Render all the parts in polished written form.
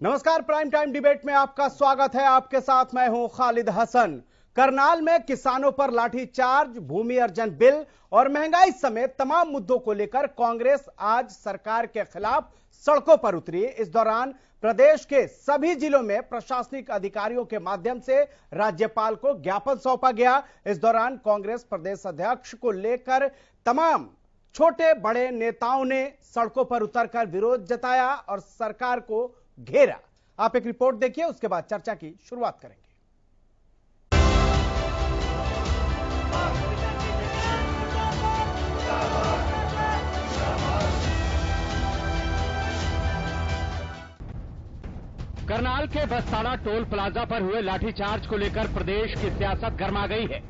नमस्कार, prime time debate में आपका स्वागत है। आपके साथ मैं हूं खालिद हसन। करनाल में किसानों पर लाठीचार्ज, भूमि अर्जन बिल और महंगाई समेत तमाम मुद्दों को लेकर कांग्रेस आज सरकार के खिलाफ सड़कों पर उतरी। इस दौरान प्रदेश के सभी जिलों में प्रशासनिक अधिकारियों के माध्यम से राज्यपाल को ज्ञापन सौंपा गया। इस दौरान कांग्रेस प्रदेश अध्यक्ष को लेकर तमाम छोटे बड़े नेताओं ने सड़कों पर उतरकर विरोध जताया और सरकार को घेरा। आप एक रिपोर्ट देखिए, उसके बाद चर्चा की शुरुआत करेंगे। करनाल के बस्ताना टोल प्लाजा पर हुए लाठीचार्ज को लेकर प्रदेश की सियासत गर्मा गई है।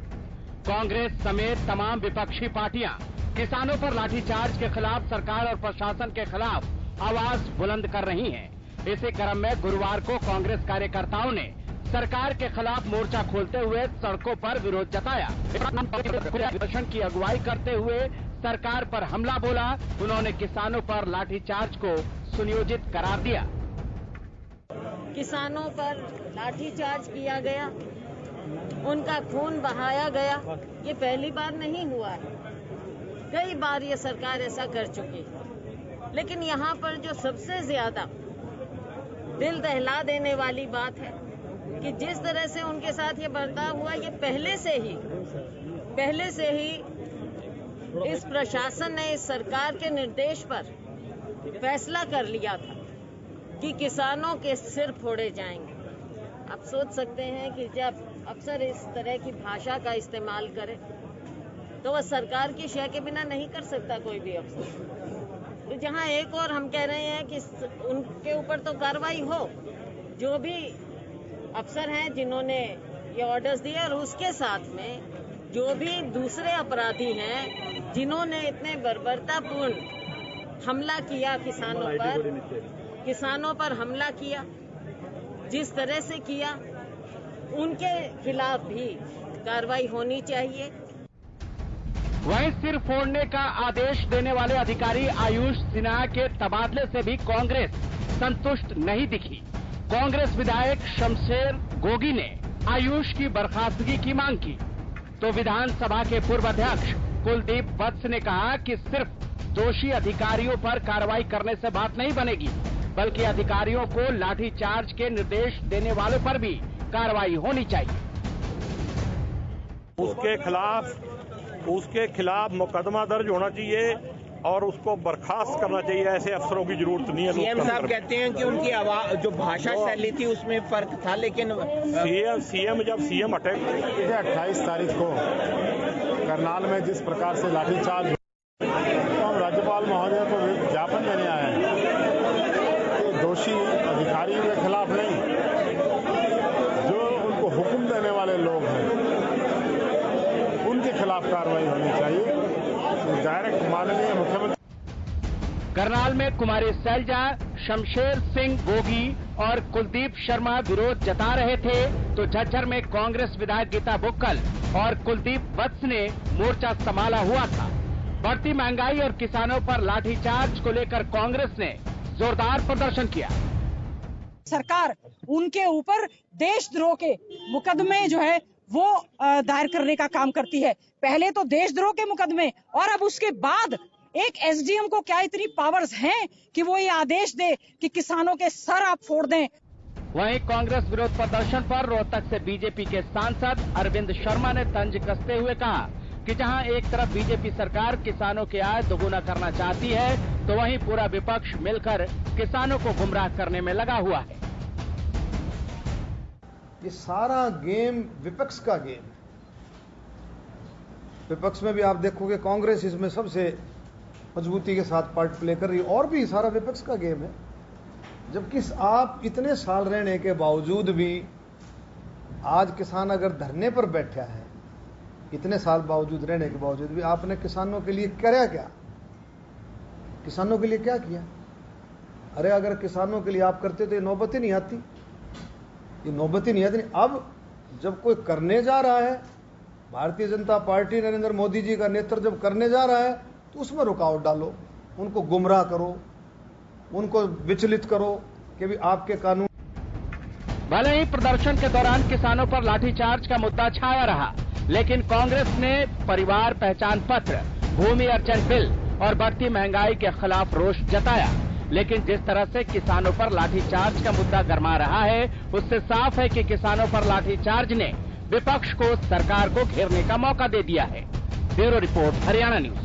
कांग्रेस समेत तमाम विपक्षी पार्टियां किसानों पर लाठीचार्ज के खिलाफ सरकार और प्रशासन के खिलाफ आवाज बुलंद कर रही हैं। इसी क्रम में गुरुवार को कांग्रेस कार्यकर्ताओं ने सरकार के खिलाफ मोर्चा खोलते हुए सड़कों पर विरोध जताया। प्रदर्शन की अगुवाई करते हुए सरकार पर हमला बोला। उन्होंने किसानों पर लाठीचार्ज को सुनियोजित करार दिया। किसानों पर लाठीचार्ज किया गया, उनका खून बहाया गया। ये पहली बार नहीं हुआ है, कई बार ये सरकार ऐसा कर चुकी है। लेकिन यहाँ पर जो सबसे ज्यादा दिल दहला देने वाली बात है कि जिस तरह से उनके साथ ये बर्ताव हुआ, ये पहले से ही इस प्रशासन ने इस सरकार के निर्देश पर फैसला कर लिया था कि किसानों के सिर फोड़े जाएंगे। आप सोच सकते हैं कि जब अफसर इस तरह की भाषा का इस्तेमाल करे तो वह सरकार की शय के बिना नहीं कर सकता कोई भी अफसर। तो जहां एक और हम कह रहे हैं कि उनके ऊपर तो कार्रवाई हो, जो भी अफसर हैं जिन्होंने ये ऑर्डर्स दिए, और उसके साथ में जो भी दूसरे अपराधी हैं जिन्होंने इतने बर्बरतापूर्ण हमला किया किसानों पर हमला किया, जिस तरह से किया, उनके खिलाफ भी कार्रवाई होनी चाहिए। वहीं सिर फोड़ने का आदेश देने वाले अधिकारी आयुष सिन्हा के तबादले से भी कांग्रेस संतुष्ट नहीं दिखी। कांग्रेस विधायक शमशेर गोगी ने आयुष की बर्खास्तगी की मांग की, तो विधानसभा के पूर्व अध्यक्ष कुलदीप वत्स ने कहा कि सिर्फ दोषी अधिकारियों पर कार्रवाई करने से बात नहीं बनेगी, बल्कि अधिकारियों को लाठीचार्ज के निर्देश देने वालों पर भी कार्रवाई होनी चाहिए। उसके खिलाफ मुकदमा दर्ज होना चाहिए और उसको बर्खास्त करना चाहिए। ऐसे अफसरों की जरूरत नहीं है। सीएम साहब कहते हैं कि उनकी आवाज जो भाषा शैली थी उसमें फर्क था, लेकिन सीएम जब सीएम अटैक 28 तारीख को करनाल में जिस प्रकार से लाठीचार्ज, तो हम राज्यपाल महोदय को ज्ञापन देने आए हैं। दोषी अधिकारियों के खिलाफ नहीं, जो उनको हुक्म देने वाले लोग हैं उनके खिलाफ कार्रवाई होनी चाहिए। डायरेक्ट माननीय मुख्यमंत्री। करनाल में कुमारी सैलजा, शमशेर सिंह गोगी और कुलदीप शर्मा विरोध जता रहे थे, तो झज्जर में कांग्रेस विधायक गीता बुक्कल और कुलदीप वत्स ने मोर्चा संभाला हुआ था। बढ़ती महंगाई और किसानों पर लाठीचार्ज को लेकर कांग्रेस ने जोरदार प्रदर्शन किया। सरकार उनके ऊपर देशद्रोह के मुकदमे जो है वो दायर करने का काम करती है। पहले तो देशद्रोह के मुकदमे, और अब उसके बाद एक एसडीएम को क्या इतनी पावर्स हैं कि वो ये आदेश दे कि किसानों के सर आप फोड़ दें। वहीं कांग्रेस विरोध प्रदर्शन पर रोहतक से बीजेपी के सांसद अरविंद शर्मा ने तंज कसते हुए कहा कि जहां एक तरफ बीजेपी सरकार किसानों की आय दोगुना करना चाहती है, तो वहीं पूरा विपक्ष मिलकर किसानों को गुमराह करने में लगा हुआ है। ये सारा गेम विपक्ष का गेम है। विपक्ष में भी आप देखोगे कांग्रेस इसमें सबसे मजबूती के साथ पार्ट प्ले कर रही है, और भी सारा विपक्ष का गेम है। जबकि आप इतने साल रहने के बावजूद भी आज किसान अगर धरने पर बैठा है, इतने साल बावजूद रहने के बावजूद भी आपने किसानों के लिए क्या किसानों के लिए क्या किया? अरे अगर किसानों के लिए आप करते तो ये नौबत ही नहीं आती, अब जब कोई करने जा रहा है, भारतीय जनता पार्टी नरेंद्र मोदी जी का नेतृत्व जब करने जा रहा है, तो उसमें रुकावट डालो, उनको गुमराह करो, उनको विचलित करो, कि भी आपके कानून। भले ही प्रदर्शन के दौरान किसानों पर लाठीचार्ज का मुद्दा छाया रहा, लेकिन कांग्रेस ने परिवार पहचान पत्र, भूमि अर्जन बिल और बढ़ती महंगाई के खिलाफ रोष जताया। लेकिन जिस तरह से किसानों पर लाठीचार्ज का मुद्दा गरमा रहा है, उससे साफ है कि किसानों पर लाठीचार्ज ने विपक्ष को सरकार को घेरने का मौका दे दिया है। Bureau report, Haryana news.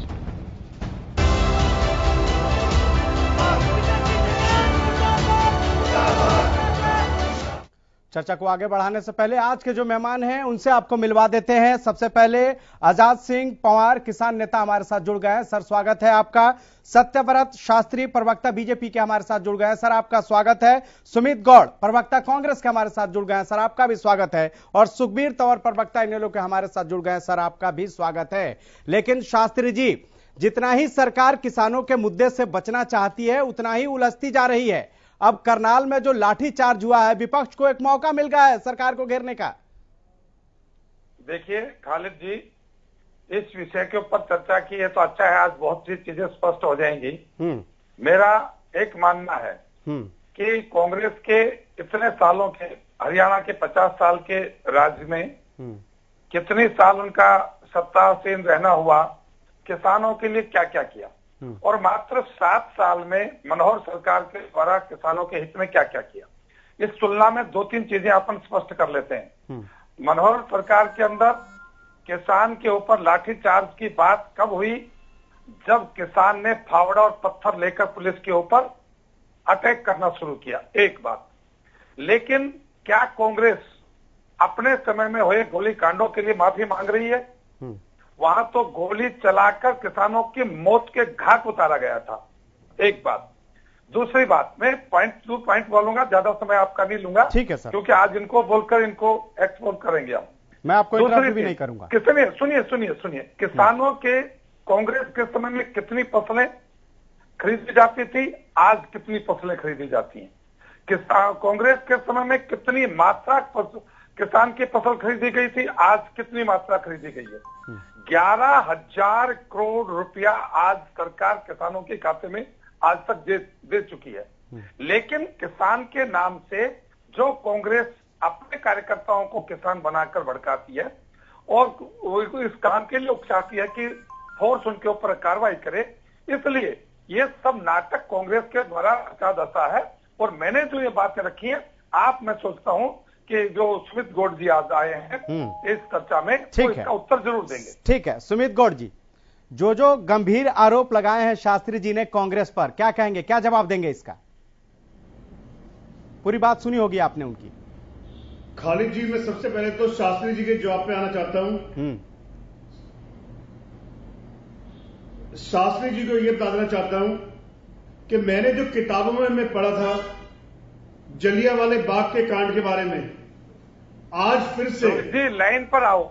चर्चा को आगे बढ़ाने से पहले आज के जो मेहमान हैं उनसे आपको मिलवा देते हैं। सबसे पहले आजाद सिंह पंवार, किसान नेता, हमारे साथ जुड़ गए हैं। सर, स्वागत है आपका। सत्यव्रत शास्त्री, प्रवक्ता बीजेपी के, हमारे साथ जुड़ गए हैं। सर, आपका स्वागत है। सुमित गौड़, प्रवक्ता कांग्रेस के, हमारे साथ जुड़ गए हैं। सर, आपका भी स्वागत है। और सुखबीर तंवर, प्रवक्ता इनेलो के, हमारे साथ जुड़ गए हैं। सर, आपका भी स्वागत है। लेकिन शास्त्री जी, जितना ही सरकार किसानों के मुद्दे से बचना चाहती है, उतना ही उलझती जा रही है। अब करनाल में जो लाठीचार्ज हुआ है, विपक्ष को एक मौका मिल गया है सरकार को घेरने का। देखिए खालिद जी, इस विषय के ऊपर चर्चा की है तो अच्छा है, आज बहुत सी चीजें स्पष्ट हो जाएंगी। मेरा एक मानना है कि कांग्रेस के इतने सालों के, हरियाणा के 50 साल के राज्य में कितने साल उनका सत्तासीन रहना हुआ, किसानों के लिए क्या क्या किया, और मात्र 7 साल में मनोहर सरकार के द्वारा किसानों के हित में क्या क्या किया। इस तुलना में 2-3 चीजें अपन स्पष्ट कर लेते हैं। मनोहर सरकार के अंदर किसान के ऊपर लाठीचार्ज की बात कब हुई? जब किसान ने फावड़ा और पत्थर लेकर पुलिस के ऊपर अटैक करना शुरू किया, एक बात। लेकिन क्या कांग्रेस अपने समय में हुए गोली कांडों के लिए माफी मांग रही है? वहां तो गोली चलाकर किसानों की मौत के घाट उतारा गया था, एक बात। दूसरी बात, मैं पॉइंट बोलूंगा, ज्यादा समय आपका नहीं लूंगा, ठीक है सर, क्योंकि आज इनको बोलकर इनको एक्सपोज करेंगे हम। मैं आपको इंटरप्ट भी नहीं करूंगा। सुनिए, किसानों के कांग्रेस के समय में कितनी फसलें खरीदी जाती थी, आज कितनी फसलें खरीदी जाती हैं? कांग्रेस के समय में कितनी मात्रा किसान की फसल खरीदी गई थी, आज कितनी मात्रा खरीदी गई है? 11,000 करोड़ रुपया आज सरकार किसानों के खाते में आज तक दे चुकी है। लेकिन किसान के नाम से जो कांग्रेस अपने कार्यकर्ताओं को किसान बनाकर भड़काती है और इस काम के लिए उकसाती है कि फोर्स उनके ऊपर कार्रवाई करे, इसलिए ये सब नाटक कांग्रेस के द्वारा रचा दसा है। और मैंने जो ये बातें रखी है, मैं सोचता हूं कि जो सुमित गौड़ जी आज आए हैं इस चर्चा में, तो इसका उत्तर जरूर देंगे। ठीक है सुमित गौड़ जी, जो गंभीर आरोप लगाए हैं शास्त्री जी ने कांग्रेस पर, क्या कहेंगे, क्या जवाब देंगे इसका? पूरी बात सुनी होगी आपने उनकी। खालिद जी, मैं सबसे पहले तो शास्त्री जी के जवाब पे आना चाहता हूं। शास्त्री जी को यह बता देना चाहता हूं कि मैंने जो किताबों में मैं पढ़ा था जलियांवाले बाग के कांड के बारे में, आज फिर से जी लाइन पर आओ।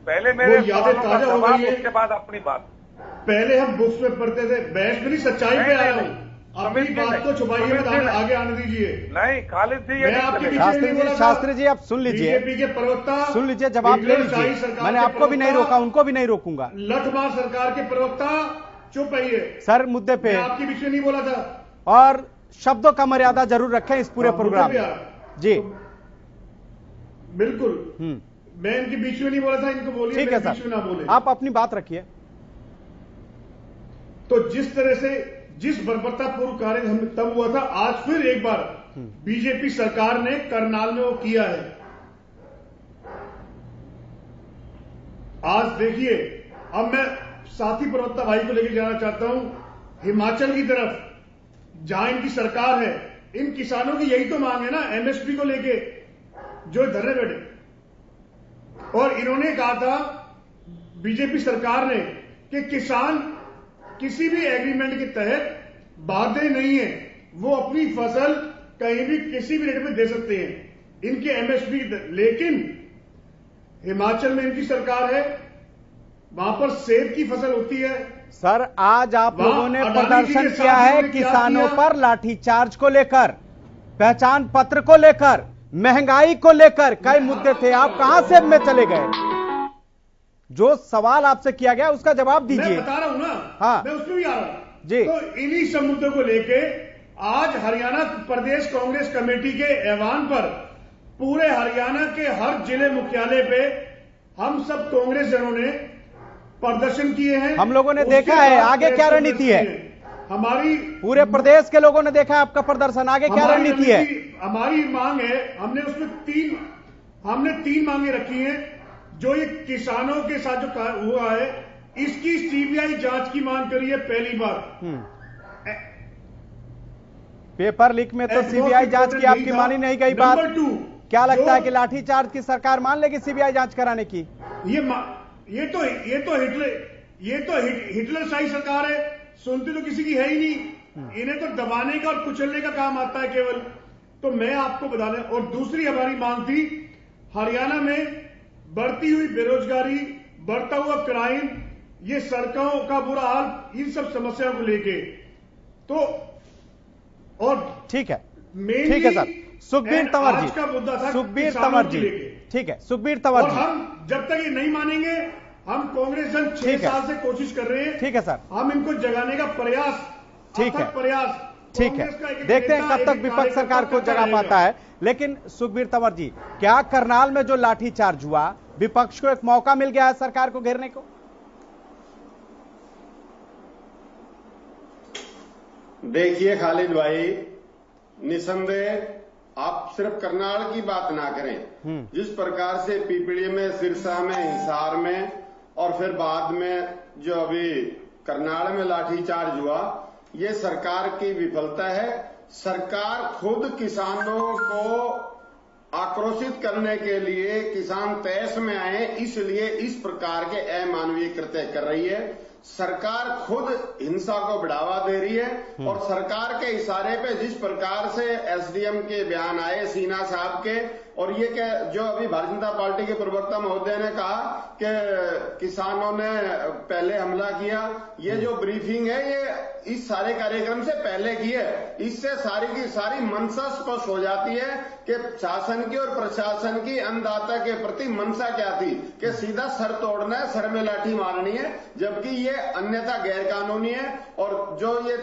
पहले मेरे यादें ताजा हो गई है, उसके बाद अपनी बात। पहले हम बुक्स में पढ़ते थे, बहस में नहीं, सच्चाई पे आया हूं। अपनी बात को छुपाइए मत, आगे आने दीजिए। नहीं खालिद जी, मैं आपके शास्त्री जी आप सुन लीजिए, बीजेपी के प्रवक्ता सुन लीजिए, जवाब ले लीजिए। मैंने आपको भी नहीं रोका, उनको भी नहीं रोकूंगा। लठमार सरकार के प्रवक्ता चुप रहिए सर, मुद्दे पे आपके बीच में नहीं बोला था, और शब्दों का मर्यादा जरूर रखें इस पूरे प्रोग्राम में। जी बिल्कुल, मैं इनके बीच में नहीं बोला था, इनको बोलिए। ठीक है सर, ना बोले, आप अपनी बात रखिए। तो जिस तरह से जिस बर्बरतापूर्व कार्य हम तब हुआ था, आज फिर एक बार बीजेपी सरकार ने करनाल में वो किया है। आज देखिए, अब मैं साथी प्रवक्ता भाई को लेकर जाना चाहता हूं हिमाचल की तरफ, जहां इनकी सरकार है। इन किसानों की यही तो मांग है ना, एमएसपी को लेके जो धरने बैठे, और इन्होंने कहा था बीजेपी सरकार ने कि किसान किसी भी एग्रीमेंट के तहत बाध्य नहीं है, वो अपनी फसल कहीं भी किसी भी रेट में दे सकते हैं, इनके एमएसपी। लेकिन हिमाचल में इनकी सरकार है, वहां पर सेब की फसल होती है। सर, आज आप लोगों ने प्रदर्शन किया है किसानों पर लाठीचार्ज को लेकर, पहचान पत्र को लेकर, महंगाई को लेकर, कई मुद्दे थे। आप कहां से में चले गए? जो सवाल आपसे किया गया उसका जवाब दीजिए। मैं बता रहा हूं ना, हाँ, मैं उसमें भी आ रहा हूं जी। तो इन्हीं सब मुद्दों को लेके आज हरियाणा प्रदेश कांग्रेस कमेटी के ऐवान पर पूरे हरियाणा के हर जिले मुख्यालय पे हम सब कांग्रेस जनों ने प्रदर्शन किए हैं। हम लोगों ने देखा है, आगे क्या रणनीति है? हमारी पूरे प्रदेश के लोगों ने देखा है आपका प्रदर्शन, आगे क्या रणनीति है? हमारी मांग है, हमने उसमें तीन मांगे रखी हैं। जो ये किसानों के साथ जो हुआ है, इसकी सीबीआई जांच की मांग करी है पहली बार। पेपर लीक में तो सीबीआई जांच की आपकी मानी नहीं गई बात। क्या लगता है कि लाठीचार्ज की सरकार मान लेगी सीबीआई जांच कराने की? ये तो हिटलर शाही सरकार है, सुनती तो किसी की है ही नहीं। इन्हें तो दबाने का और कुचलने का काम आता है केवल। तो मैं आपको बता दें, और दूसरी हमारी मांग थी, हरियाणा में बढ़ती हुई बेरोजगारी, बढ़ता हुआ क्राइम, ये सड़कों का बुरा हाल, इन सब समस्याओं को लेके तो और ठीक है सर। सुखबीर तंवर जी, सुखबीर तंवर जी, ठीक है सुखबीर तंवर जी, हम जब तक ये नहीं मानेंगे, हम कांग्रेस जन 6 साल से कोशिश कर रहे हैं। ठीक है सर, हम इनको जगाने का प्रयास, ठीक है, देखते हैं कब तक विपक्ष सरकार को जगा पाता है। लेकिन सुखबीर तंवर जी, क्या करनाल में जो लाठीचार्ज हुआ, विपक्ष को एक मौका मिल गया है सरकार को घेरने को? देखिए खालिद भाई, निसंदेह आप सिर्फ करनाल की बात ना करें। जिस प्रकार से पीपली में, सिरसा में, हिसार में और फिर बाद में जो अभी करनाल में लाठीचार्ज हुआ, ये सरकार की विफलता है। सरकार खुद किसानों को आक्रोशित करने के लिए, किसान तैश में आए इसलिए इस प्रकार के अमानवीय कृत्य कर रही है। सरकार खुद हिंसा को बढ़ावा दे रही है और सरकार के इशारे पे जिस प्रकार से एसडीएम के बयान आए सीना साहब के, और ये क्या जो अभी भारतीय जनता पार्टी के प्रवक्ता महोदय ने कहा कि किसानों ने पहले हमला किया, ये जो ब्रीफिंग है ये इस सारे कार्यक्रम से पहले की है। इससे सारी की सारी मंशा स्पष्ट हो जाती है कि शासन की और प्रशासन की अन्नदाता के प्रति मंशा क्या थी कि सीधा सर तोड़ना है, सर में लाठी मारनी है, जबकि ये अन्यथा गैर कानूनी है। और जो ये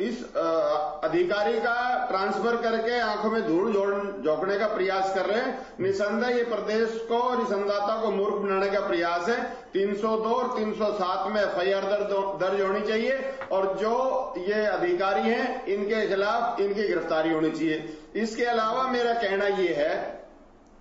इस अधिकारी का ट्रांसफर करके आंखों में धूल झोंकने का प्रयास कर रहे हैं, निसंदेह ये प्रदेश को और इस अन्नदाता को मूर्ख बनाने का प्रयास है। 302 और 307 में एफआईआर दर्ज होनी चाहिए और जो ये अधिकारी हैं इनके खिलाफ इनकी गिरफ्तारी होनी चाहिए। इसके अलावा मेरा कहना ये है,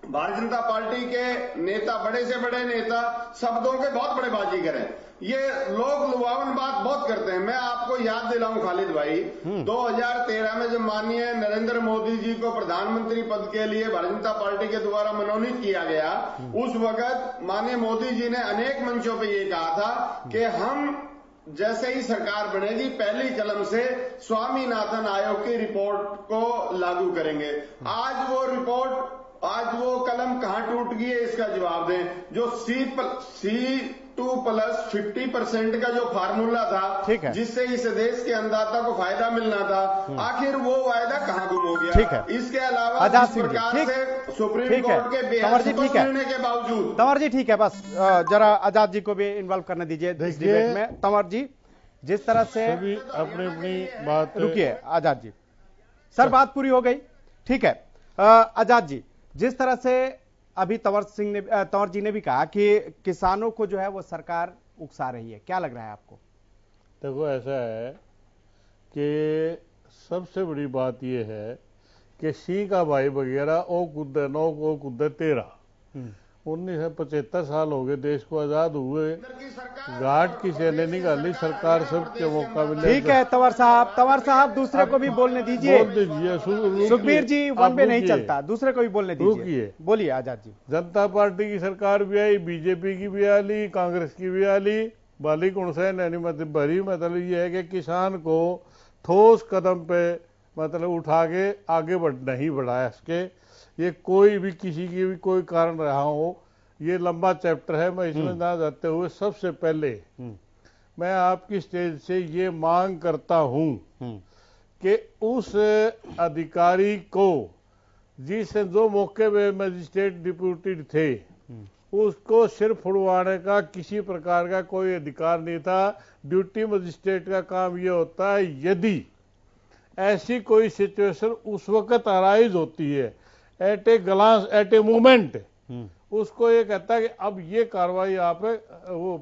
भारतीय जनता पार्टी के नेता, बड़े से बड़े नेता, शब्दों के बहुत बड़े बाजीगर हैं। ये लोग लुभावन बात बहुत करते हैं। मैं आपको याद दिलाऊं खालिद भाई, 2013 में जब माननीय नरेंद्र मोदी जी को प्रधानमंत्री पद के लिए भारतीय जनता पार्टी के द्वारा मनोनीत किया गया, उस वक्त माननीय मोदी जी ने अनेक मंचों पर यह कहा था कि हम जैसे ही सरकार बनेगी पहली कलम से स्वामीनाथन आयोग की रिपोर्ट को लागू करेंगे। आज वो कलम कहां टूट गई है, इसका जवाब दें। जो C2+50% का जो फार्मूला था, जिससे इस देश के अन्नदाता को फायदा मिलना था, आखिर वो वायदा कहां गुम हो गया? इसके अलावा इस प्रकार से सुप्रीम कोर्ट के बेहद निर्णय के बावजूद। तंवर जी ठीक है, बस जरा आजाद जी को भी इन्वॉल्व करने दीजिए इस डिबेट में। तंवर जी, जिस तरह से अपनी बात, रुकिए आजाद जी, सर बात पूरी हो गई, ठीक है। आजाद जी, जिस तरह से अभी तंवर जी ने भी कहा कि किसानों को जो है वो सरकार उकसा रही है, क्या लग रहा है आपको? देखो ऐसा है कि सबसे बड़ी बात यह है कि सिंह का भाई वगैरह ओ कुद्दे 9 को कुद्दे 13। 1975 साल हो गए देश को आजाद हुए, घाट की सैन्य निकाली सरकार, सबके मौका मिले। ठीक है तंवर साहब दूसरे को भी बोलने दीजिए। सुखबीर जी वन पे नहीं चलता, दूसरे को भी बोलने दीजिए। बोलिए आजाद जी। जनता पार्टी की सरकार भी आई, बीजेपी की भी आली, कांग्रेस की भी आली, बाली कुणसेन भरी। मतलब ये है कि किसान को ठोस कदम पे मतलब उठा के आगे नहीं बढ़ाया इसके। ये कोई भी किसी की भी कोई कारण रहा हो, ये लंबा चैप्टर है, मैं इसमें ना जाते हुए सबसे पहले मैं आपकी स्टेज से ये मांग करता हूं कि उस अधिकारी को जिससे जो मौके पे मजिस्ट्रेट डिप्यूटेड थे, उसको सिर फुड़वाने का किसी प्रकार का कोई अधिकार नहीं था। ड्यूटी मजिस्ट्रेट का काम ये होता है, यदि ऐसी कोई सिचुएशन उस वक्त अराइज होती है at a glance, at a moment, उसको ये कहता है कि अब ये कार्रवाई आप वो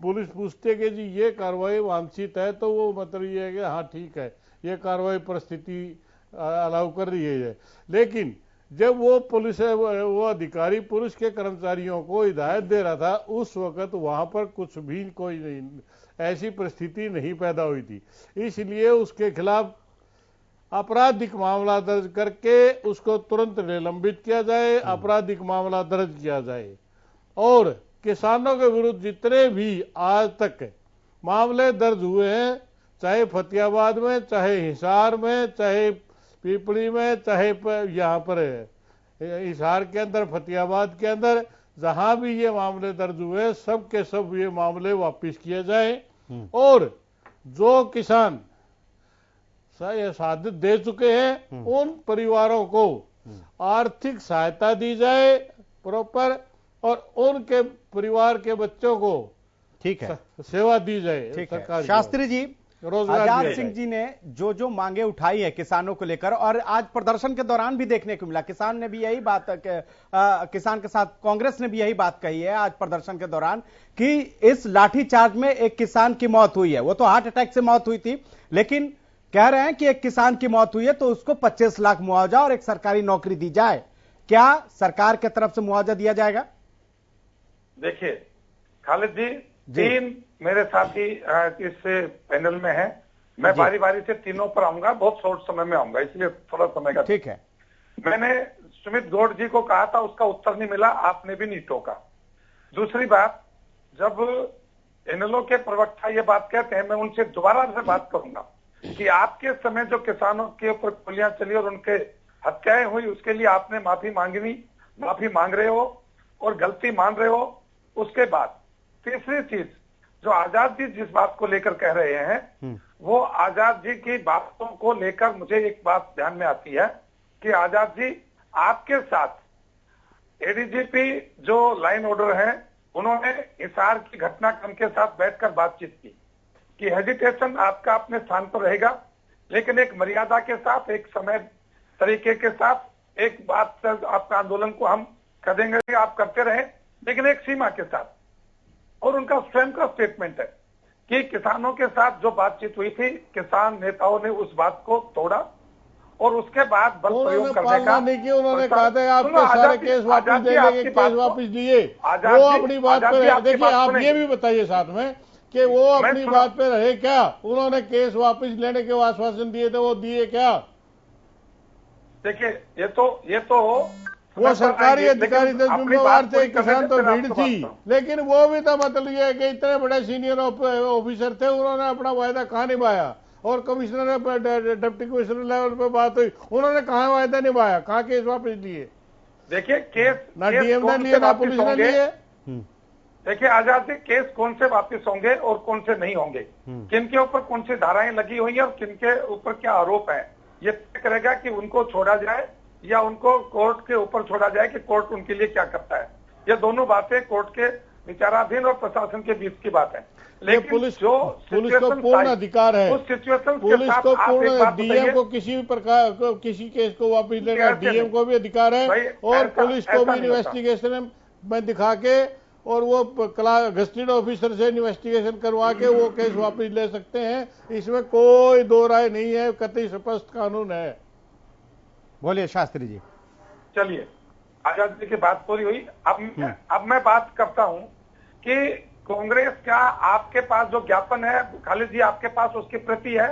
पुलिस पूछते कि जी ये कार्रवाई वांछित है, तो वो मतलब ये है कि हाँ ठीक है, ये कार्रवाई परिस्थिति अलाउ कर रही है। लेकिन जब वो पुलिस वो अधिकारी पुलिस के कर्मचारियों को हिदायत दे रहा था, उस वक्त वहां पर कुछ भी कोई नहीं, ऐसी परिस्थिति नहीं पैदा हुई थी। इसलिए उसके खिलाफ आपराधिक मामला दर्ज करके उसको तुरंत निलंबित किया जाए, आपराधिक मामला दर्ज किया जाए। और किसानों के विरुद्ध जितने भी आज तक मामले दर्ज हुए हैं, चाहे फतेहाबाद में, चाहे हिसार में, चाहे पीपली में, चाहे यहाँ पर हिसार के अंदर, फतेहाबाद के अंदर, जहां भी ये मामले दर्ज हुए, सब के सब ये मामले वापस किए जाए और जो किसान शहादत दे चुके हैं उन परिवारों को आर्थिक सहायता दी जाए प्रॉपर, और उनके परिवार के बच्चों को ठीक है सेवा दी जाए। ठीक है शास्त्री जी, आजाद सिंह जी ने जो मांगे उठाई है किसानों को लेकर, और आज प्रदर्शन के दौरान भी देखने को मिला, किसान ने भी यही बात, किसान के साथ कांग्रेस ने भी यही बात कही है आज प्रदर्शन के दौरान कि इस लाठीचार्ज में एक किसान की मौत हुई है। वो तो हार्ट अटैक से मौत हुई थी, लेकिन कह रहे हैं कि एक किसान की मौत हुई है तो उसको 25 लाख मुआवजा और एक सरकारी नौकरी दी जाए। क्या सरकार की तरफ से मुआवजा दिया जाएगा? देखिए खालिद जी, तीन मेरे साथी इस पैनल में हैं, मैं बारी बारी से तीनों पर आऊंगा, बहुत शॉर्ट समय में आऊंगा, इसलिए थोड़ा समय का। ठीक है। मैंने सुमित गौड़ जी को कहा था, उसका उत्तर नहीं मिला, आपने भी नहीं टोका। दूसरी बात, जब इनेलो के प्रवक्ता ये बात कहते हैं, मैं उनसे दोबारा से बात करूंगा कि आपके समय जो किसानों के ऊपर गोलियां चली और उनके हत्याएं हुई, उसके लिए आपने माफी मांग रहे हो और गलती मान रहे हो। उसके बाद तीसरी चीज, जो आजाद जी जिस बात को लेकर कह रहे हैं, वो आजाद जी की बातों को लेकर मुझे एक बात ध्यान में आती है कि आजाद जी आपके साथ एडीजीपी जो लाइन ऑर्डर हैं, उन्होंने हिसार की घटनाक्रम के साथ बैठकर बातचीत की कि हेजिटेशन आपका अपने स्थान पर रहेगा, लेकिन एक मर्यादा के साथ, एक समय तरीके के साथ, एक बात से आपका आंदोलन को हम कर देंगे, आप करते रहे, लेकिन एक सीमा के साथ। और उनका स्वयं का स्टेटमेंट है कि किसानों के साथ जो बातचीत हुई थी, किसान नेताओं ने उस बात को तोड़ा और उसके बाद बल प्रयोग करने का उन्होंने कहा था आपके सारे केस वापस दे देंगे, केस वापस दिए, वो अपनी बात पे रहे। देखिए आप ये भी बताइए साथ में कि वो अपनी बात पे रहे क्या? उन्होंने केस वापस लेने के आश्वासन दिए थे, वो दिए क्या? देखिए ये तो वो सरकारी अधिकारी थे, जिम्मेवार थे, किसान तो भीड़ थी, लेकिन वो भी तो मतलब ये है कि इतने बड़े सीनियर ऑफिसर थे, उन्होंने अपना वायदा कहाँ निभाया? और कमिश्नर डिप्टी कमिश्नर लेवल पे बात हुई, उन्होंने कहाँ वायदा निभाया, कहाँ केस वापस लिए? देखिए केस ना डीएम ने लिए ना पुलिस ने लिए। देखिए आजाद जी, केस कौन से वापस होंगे और कौन से नहीं होंगे, किनके ऊपर कौन सी धाराएं लगी हुई है और किनके ऊपर क्या आरोप है, ये तय करेगा कि उनको छोड़ा जाए या उनको कोर्ट के ऊपर छोड़ा जाए कि कोर्ट उनके लिए क्या करता है। ये दोनों बातें कोर्ट के विचाराधीन और प्रशासन के बीच की बात है। लेकिन पुलिस को पूर्ण अधिकार है, उस सिचुएशन पुलिस को पूर्ण, डीएम को किसी भी प्रकार किसी केस को वापस लेना डीएम को भी अधिकार है, और पुलिस को भी इन्वेस्टिगेशन में दिखा के और वो गस्टेड ऑफिसर से इन्वेस्टिगेशन करवा के वो केस वापस ले सकते हैं। इसमें कोई दो राय नहीं है, कतई स्पष्ट कानून है। बोलिए शास्त्री जी। चलिए, आजाद जी की बात पूरी हुई। अब मैं बात करता हूं कि कांग्रेस का आपके पास जो ज्ञापन है खालिद जी, आपके पास उसकी प्रति है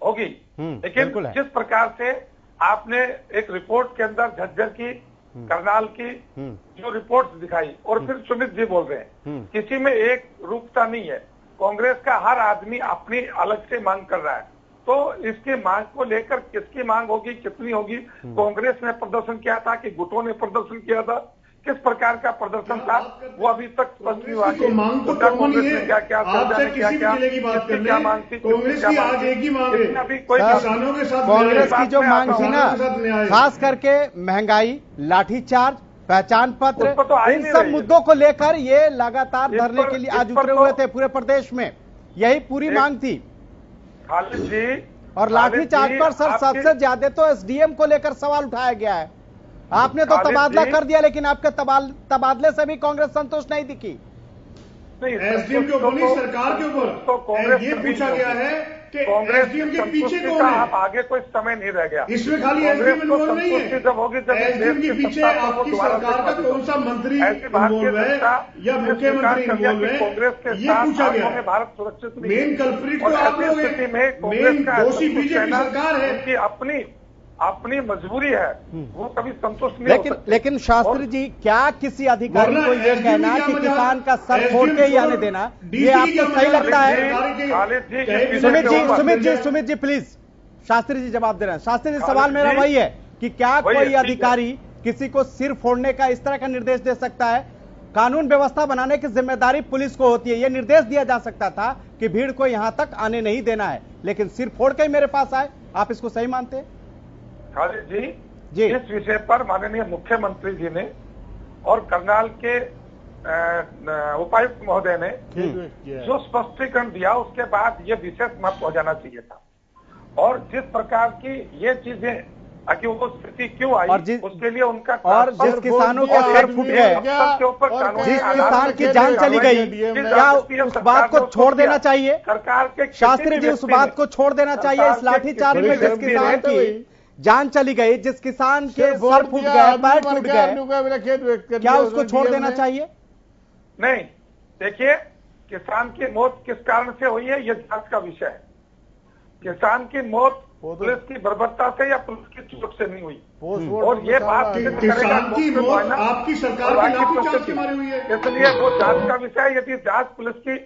होगी, लेकिन जिस प्रकार से आपने एक रिपोर्ट के अंदर झज्जर की, करनाल की जो रिपोर्ट्स दिखाई, और फिर सुमित जी बोल रहे हैं, किसी में एक रूपता नहीं है। कांग्रेस का हर आदमी अपनी अलग से मांग कर रहा है, तो इसकी मांग को लेकर किसकी मांग होगी, कितनी होगी? कांग्रेस ने प्रदर्शन किया था कि गुटों ने प्रदर्शन किया था, किस प्रकार का प्रदर्शन था, वो अभी तक स्पष्ट नहीं हुआ। मांग तो कांग्रेस ने क्या क्या आपसे किसी भी जिले की बात कर ले, कांग्रेस की आज एक ही मांग है, किसानों के साथ कांग्रेस की जो मांग थी ना, खास करके महंगाई, लाठीचार्ज, पहचान पत्र, इन सब मुद्दों को लेकर ये लगातार धरने के लिए आज उतरे हुए थे पूरे प्रदेश में, यही पूरी मांग थी। खालिद जी, और लाठीचार्ज पर सर सबसे ज्यादा तो एसडीएम को लेकर सवाल उठाया गया है। आपने तो तबादला कर दिया, लेकिन आपके तबादले से भी कांग्रेस संतुष्ट नहीं दिखी। एसडीएम के ऊपर नहीं, सरकार के ऊपर ये पूछा गया है कि एसडीएम के पीछे कौन है। अब आगे कोई समय नहीं रह गया, इसमें खाली एसडीएम इन्वॉल्व नहीं है। जब होगी जब एसडीएम के पीछे आपकी सरकार का कौन सा मंत्री इन्वॉल्व है या मुख्यमंत्री इन्वॉल्व है, ये पूछा गया है। भारत सुरक्षित मेन कल्प्रिट तो आप लोग हैं, मेन दोषी बीजेपी सरकार है। उनकी अपनी मजबूरी है, वो कभी संतुष्ट नहीं हो सकते। लेकिन शास्त्री जी, क्या किसी अधिकारी को ये कहना कि किसान का सर फोड़ के ही आने देना, ये आपको सही लगता है? सुमित जी प्लीज, शास्त्री जी जवाब दे रहे हैं। शास्त्री जी, सवाल मेरा वही है कि क्या कोई अधिकारी किसी को सिर फोड़ने का इस तरह का निर्देश दे सकता है? कानून व्यवस्था बनाने की जिम्मेदारी पुलिस को होती है। यह निर्देश दिया जा सकता था कि भीड़ को यहां तक आने नहीं देना है, लेकिन सिर फोड़ के ही मेरे पास आए। आप इसको सही मानते हैं? खालिद जी, इस विषय पर माननीय मुख्यमंत्री जी ने और करनाल के उपायुक्त महोदय ने जो स्पष्टीकरण दिया, उसके बाद ये विशेष महत्व हो जाना चाहिए था। और जिस प्रकार की ये चीजें कि वो स्थिति क्यों आई, उसके लिए उनका और जिस किसानों के सर फूट गए, जिस किसान की जान चली गई, क्या उस बात को छोड़ देना चाहिए? सरकार के शास्त्री जी, उस बात को छोड़ देना चाहिए? इस लाठीचार्ज में जिस किसान की जान चली गई, जिस किसान के सर फूट गए, पैर टूट गए, क्या उसको छोड़ देना चाहिए? नहीं, देखिए, किसान की मौत किस कारण से हुई है, यह जांच का विषय है। किसान की मौत पुलिस की बर्बरता से या पुलिस की चोट से नहीं हुई, और ये बात किसान की मौत आपकी सरकार की लाठीचार्ज से मारी हुई है, इसलिए वो जांच का विषय है। यदि जांच पुलिस की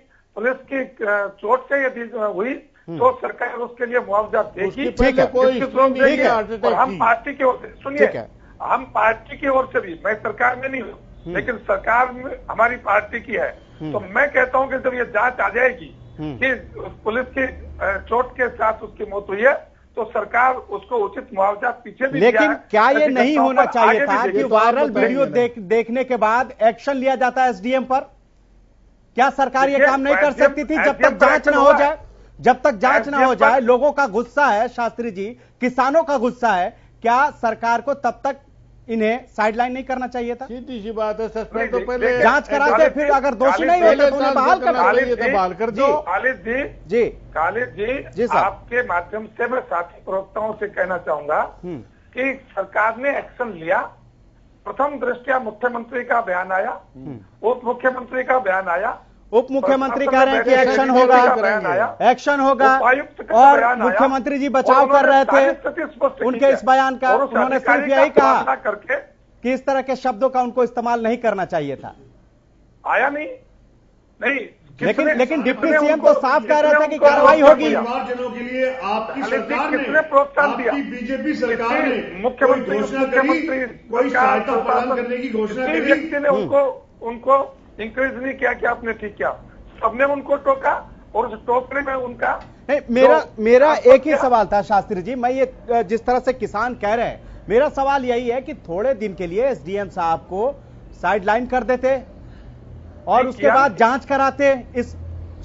चोट से यदि हुई तो सरकार उसके लिए मुआवजा देगी। ठीक है, और हम पार्टी की ओर से, सुनिए, हम पार्टी की ओर से भी, मैं सरकार में नहीं हूँ, लेकिन सरकार में हमारी पार्टी की है, तो मैं कहता हूँ कि जब ये जांच आ जाएगी कि पुलिस की चोट के साथ उसकी मौत हुई है, तो सरकार उसको उचित मुआवजा पीछे भी। लेकिन क्या ये नहीं होना चाहिए था कि वायरल वीडियो देखने के बाद एक्शन लिया जाता है एसडीएम पर? क्या सरकार ये काम नहीं कर सकती थी जब तक जांच न हो जाए? जब तक जांच ना हो जाए, लोगों का गुस्सा है शास्त्री जी, किसानों का गुस्सा है, क्या सरकार को तब तक इन्हें साइडलाइन नहीं करना चाहिए था? सीधी सी बात है, सस्पेंड तो पहले जांच कराते, फिर अगर दोषी नहीं होते तो उन्हें बहाल कर दो। खालिद जी, आपके माध्यम से मैं साथी प्रवक्ताओं से कहना चाहूंगा कि सरकार ने एक्शन लिया। प्रथम दृष्टया मुख्यमंत्री का बयान आया, उप मुख्यमंत्री का बयान आया, उप मुख्यमंत्री कह रहे हैं कि एक्शन होगा, और मुख्यमंत्री जी बचाव कर रहे थे उनके इस बयान का। उन्होंने सिर्फ यही कहा कि इस तरह के शब्दों का उनको इस्तेमाल नहीं करना चाहिए था। आया नहीं, लेकिन डिप्टी सीएम तो साफ कह रहे थे कि कार्रवाई होगी। परिवारजनों के लिए आपकी सरकार ने, किसने प्रोत्साहन दिया? आपकी बीजेपी सरकार ने मुख्यमंत्री घोषणा करी, कोई सहायता प्रदान करने की घोषणा करी, व्यक्ति ने उनको इंक्रेज नहीं किया कि आपने ठीक किया, सबने उनको टोका, और उस टोकने में उनका मेरा एक ही सवाल था शास्त्री जी। मैं ये जिस तरह से किसान कह रहे हैं, मेरा सवाल यही है कि थोड़े दिन के लिए एसडीएम साहब को साइडलाइन कर देते और उसके बाद जांच कराते इस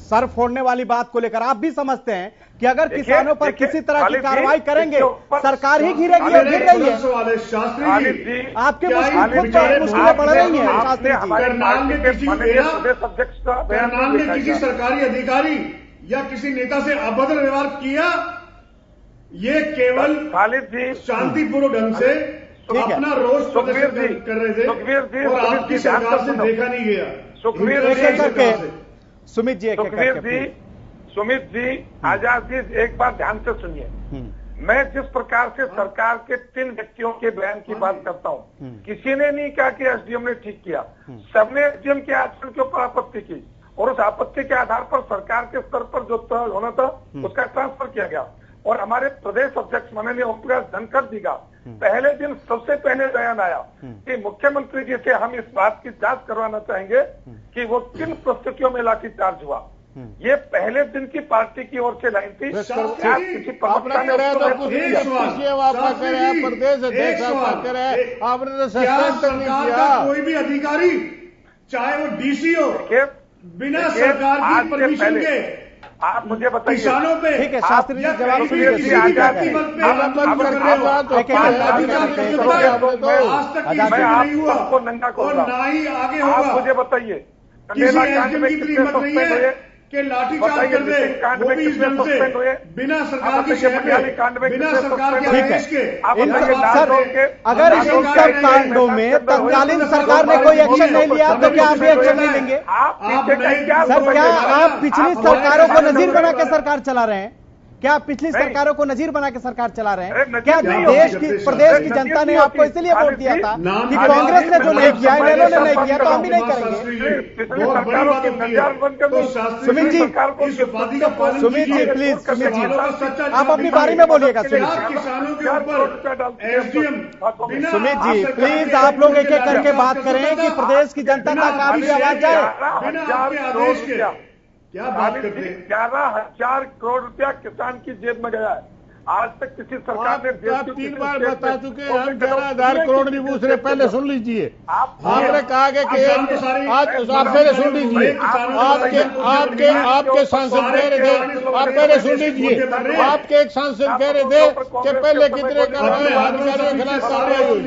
सर फोड़ने वाली बात को लेकर। आप भी समझते हैं कि अगर किसानों पर किसी तरह की कार्रवाई करेंगे, सरकार ही घिरेगी और घिर रही है। शास्त्री जी, आपके मुश्किलें बढ़ रही हैं शास्त्री जी। करनाल में किसी सरकारी अधिकारी या किसी नेता से अभद्र व्यवहार किया, ये केवल शांतिपूर्ण ढंग से अपना रोष प्रदर्शन कर रहे थे और आपकी सरकार से देखा नहीं गया। सुमित जी, आजाद जी, एक बात ध्यान से सुनिए। मैं जिस प्रकार से सरकार के 3 व्यक्तियों के बयान की बात करता हूं, किसी ने नहीं कहा कि एसडीएम ने ठीक किया, सबने एसडीएम के आचरण के ऊपर आपत्ति की, और उस आपत्ति के आधार पर सरकार के स्तर पर जो होना था उसका ट्रांसफर किया गया। और हमारे प्रदेश अध्यक्ष माननीय ओम प्रकाश धनखड़ जी का पहले दिन सबसे पहले बयान आया कि मुख्यमंत्री जी से हम इस बात की जांच करवाना चाहेंगे कि वो किन परिस्थितियों में लाठीचार्ज हुआ। ये पहले दिन की पार्टी की ओर से लाइन थी। किसी प्रवक्ता ने कोई भी अधिकारी, चाहे वो डीसी हो, बिना सरकार की परमिशन के आप मुझे बताइए। किसानों पे ठीक है शास्त्री जी जवाब सुनिए। आज तक नहीं हुआ और ना ही आगे होगा। मुझे बताइए किसी एसडीएम की इतनी हिम्मत नहीं है कि लाठीचार्ज कर दे, वो भी इस ढंग से बिना सरकार की शह पे, बिना सरकार के आदेश के। सर अगर इन सब कांडों में तत्कालीन सरकार ने कोई एक्शन नहीं लिया तो क्या आप भी एक्शन नहीं लेंगे? सर क्या आप पिछली सरकारों को नजीर बना के सरकार चला रहे हैं? क्या आप पिछली सरकारों को नजीर बना के सरकार चला रहे हैं? क्या देश की प्रदेश की जनता ने आपको इसलिए वोट दिया था कि कांग्रेस ने जो नहीं किया इन्होंने नहीं किया तो हम भी नहीं करेंगे? सुमित जी प्लीज, सुमित जी आप अपनी बारी में बोलिएगा। किसानों के ऊपर एसडीएम सुमित जी प्लीज आप लोग एक एक करके बात करें कि प्रदेश की जनता तक आपकी आवाज जाए। बिना आपके आदेश के क्या बात करते हैं? 11,000 करोड़ रुपया किसान की जेब में गया है। आज तक किसी सरकार ने आप 3 बार बता चुके हैं, हम 11,000 करोड़ नहीं पूछ रहे। पहले सुन लीजिए, आपने कहा कि आज आप पहले सुन लीजिए, आपके सांसद कह रहे थे, आप पहले सुन लीजिए, आपके एक सांसद कह रहे थे कि पहले कितने अधिकारियों के खिलाफ कार्रवाई हुई,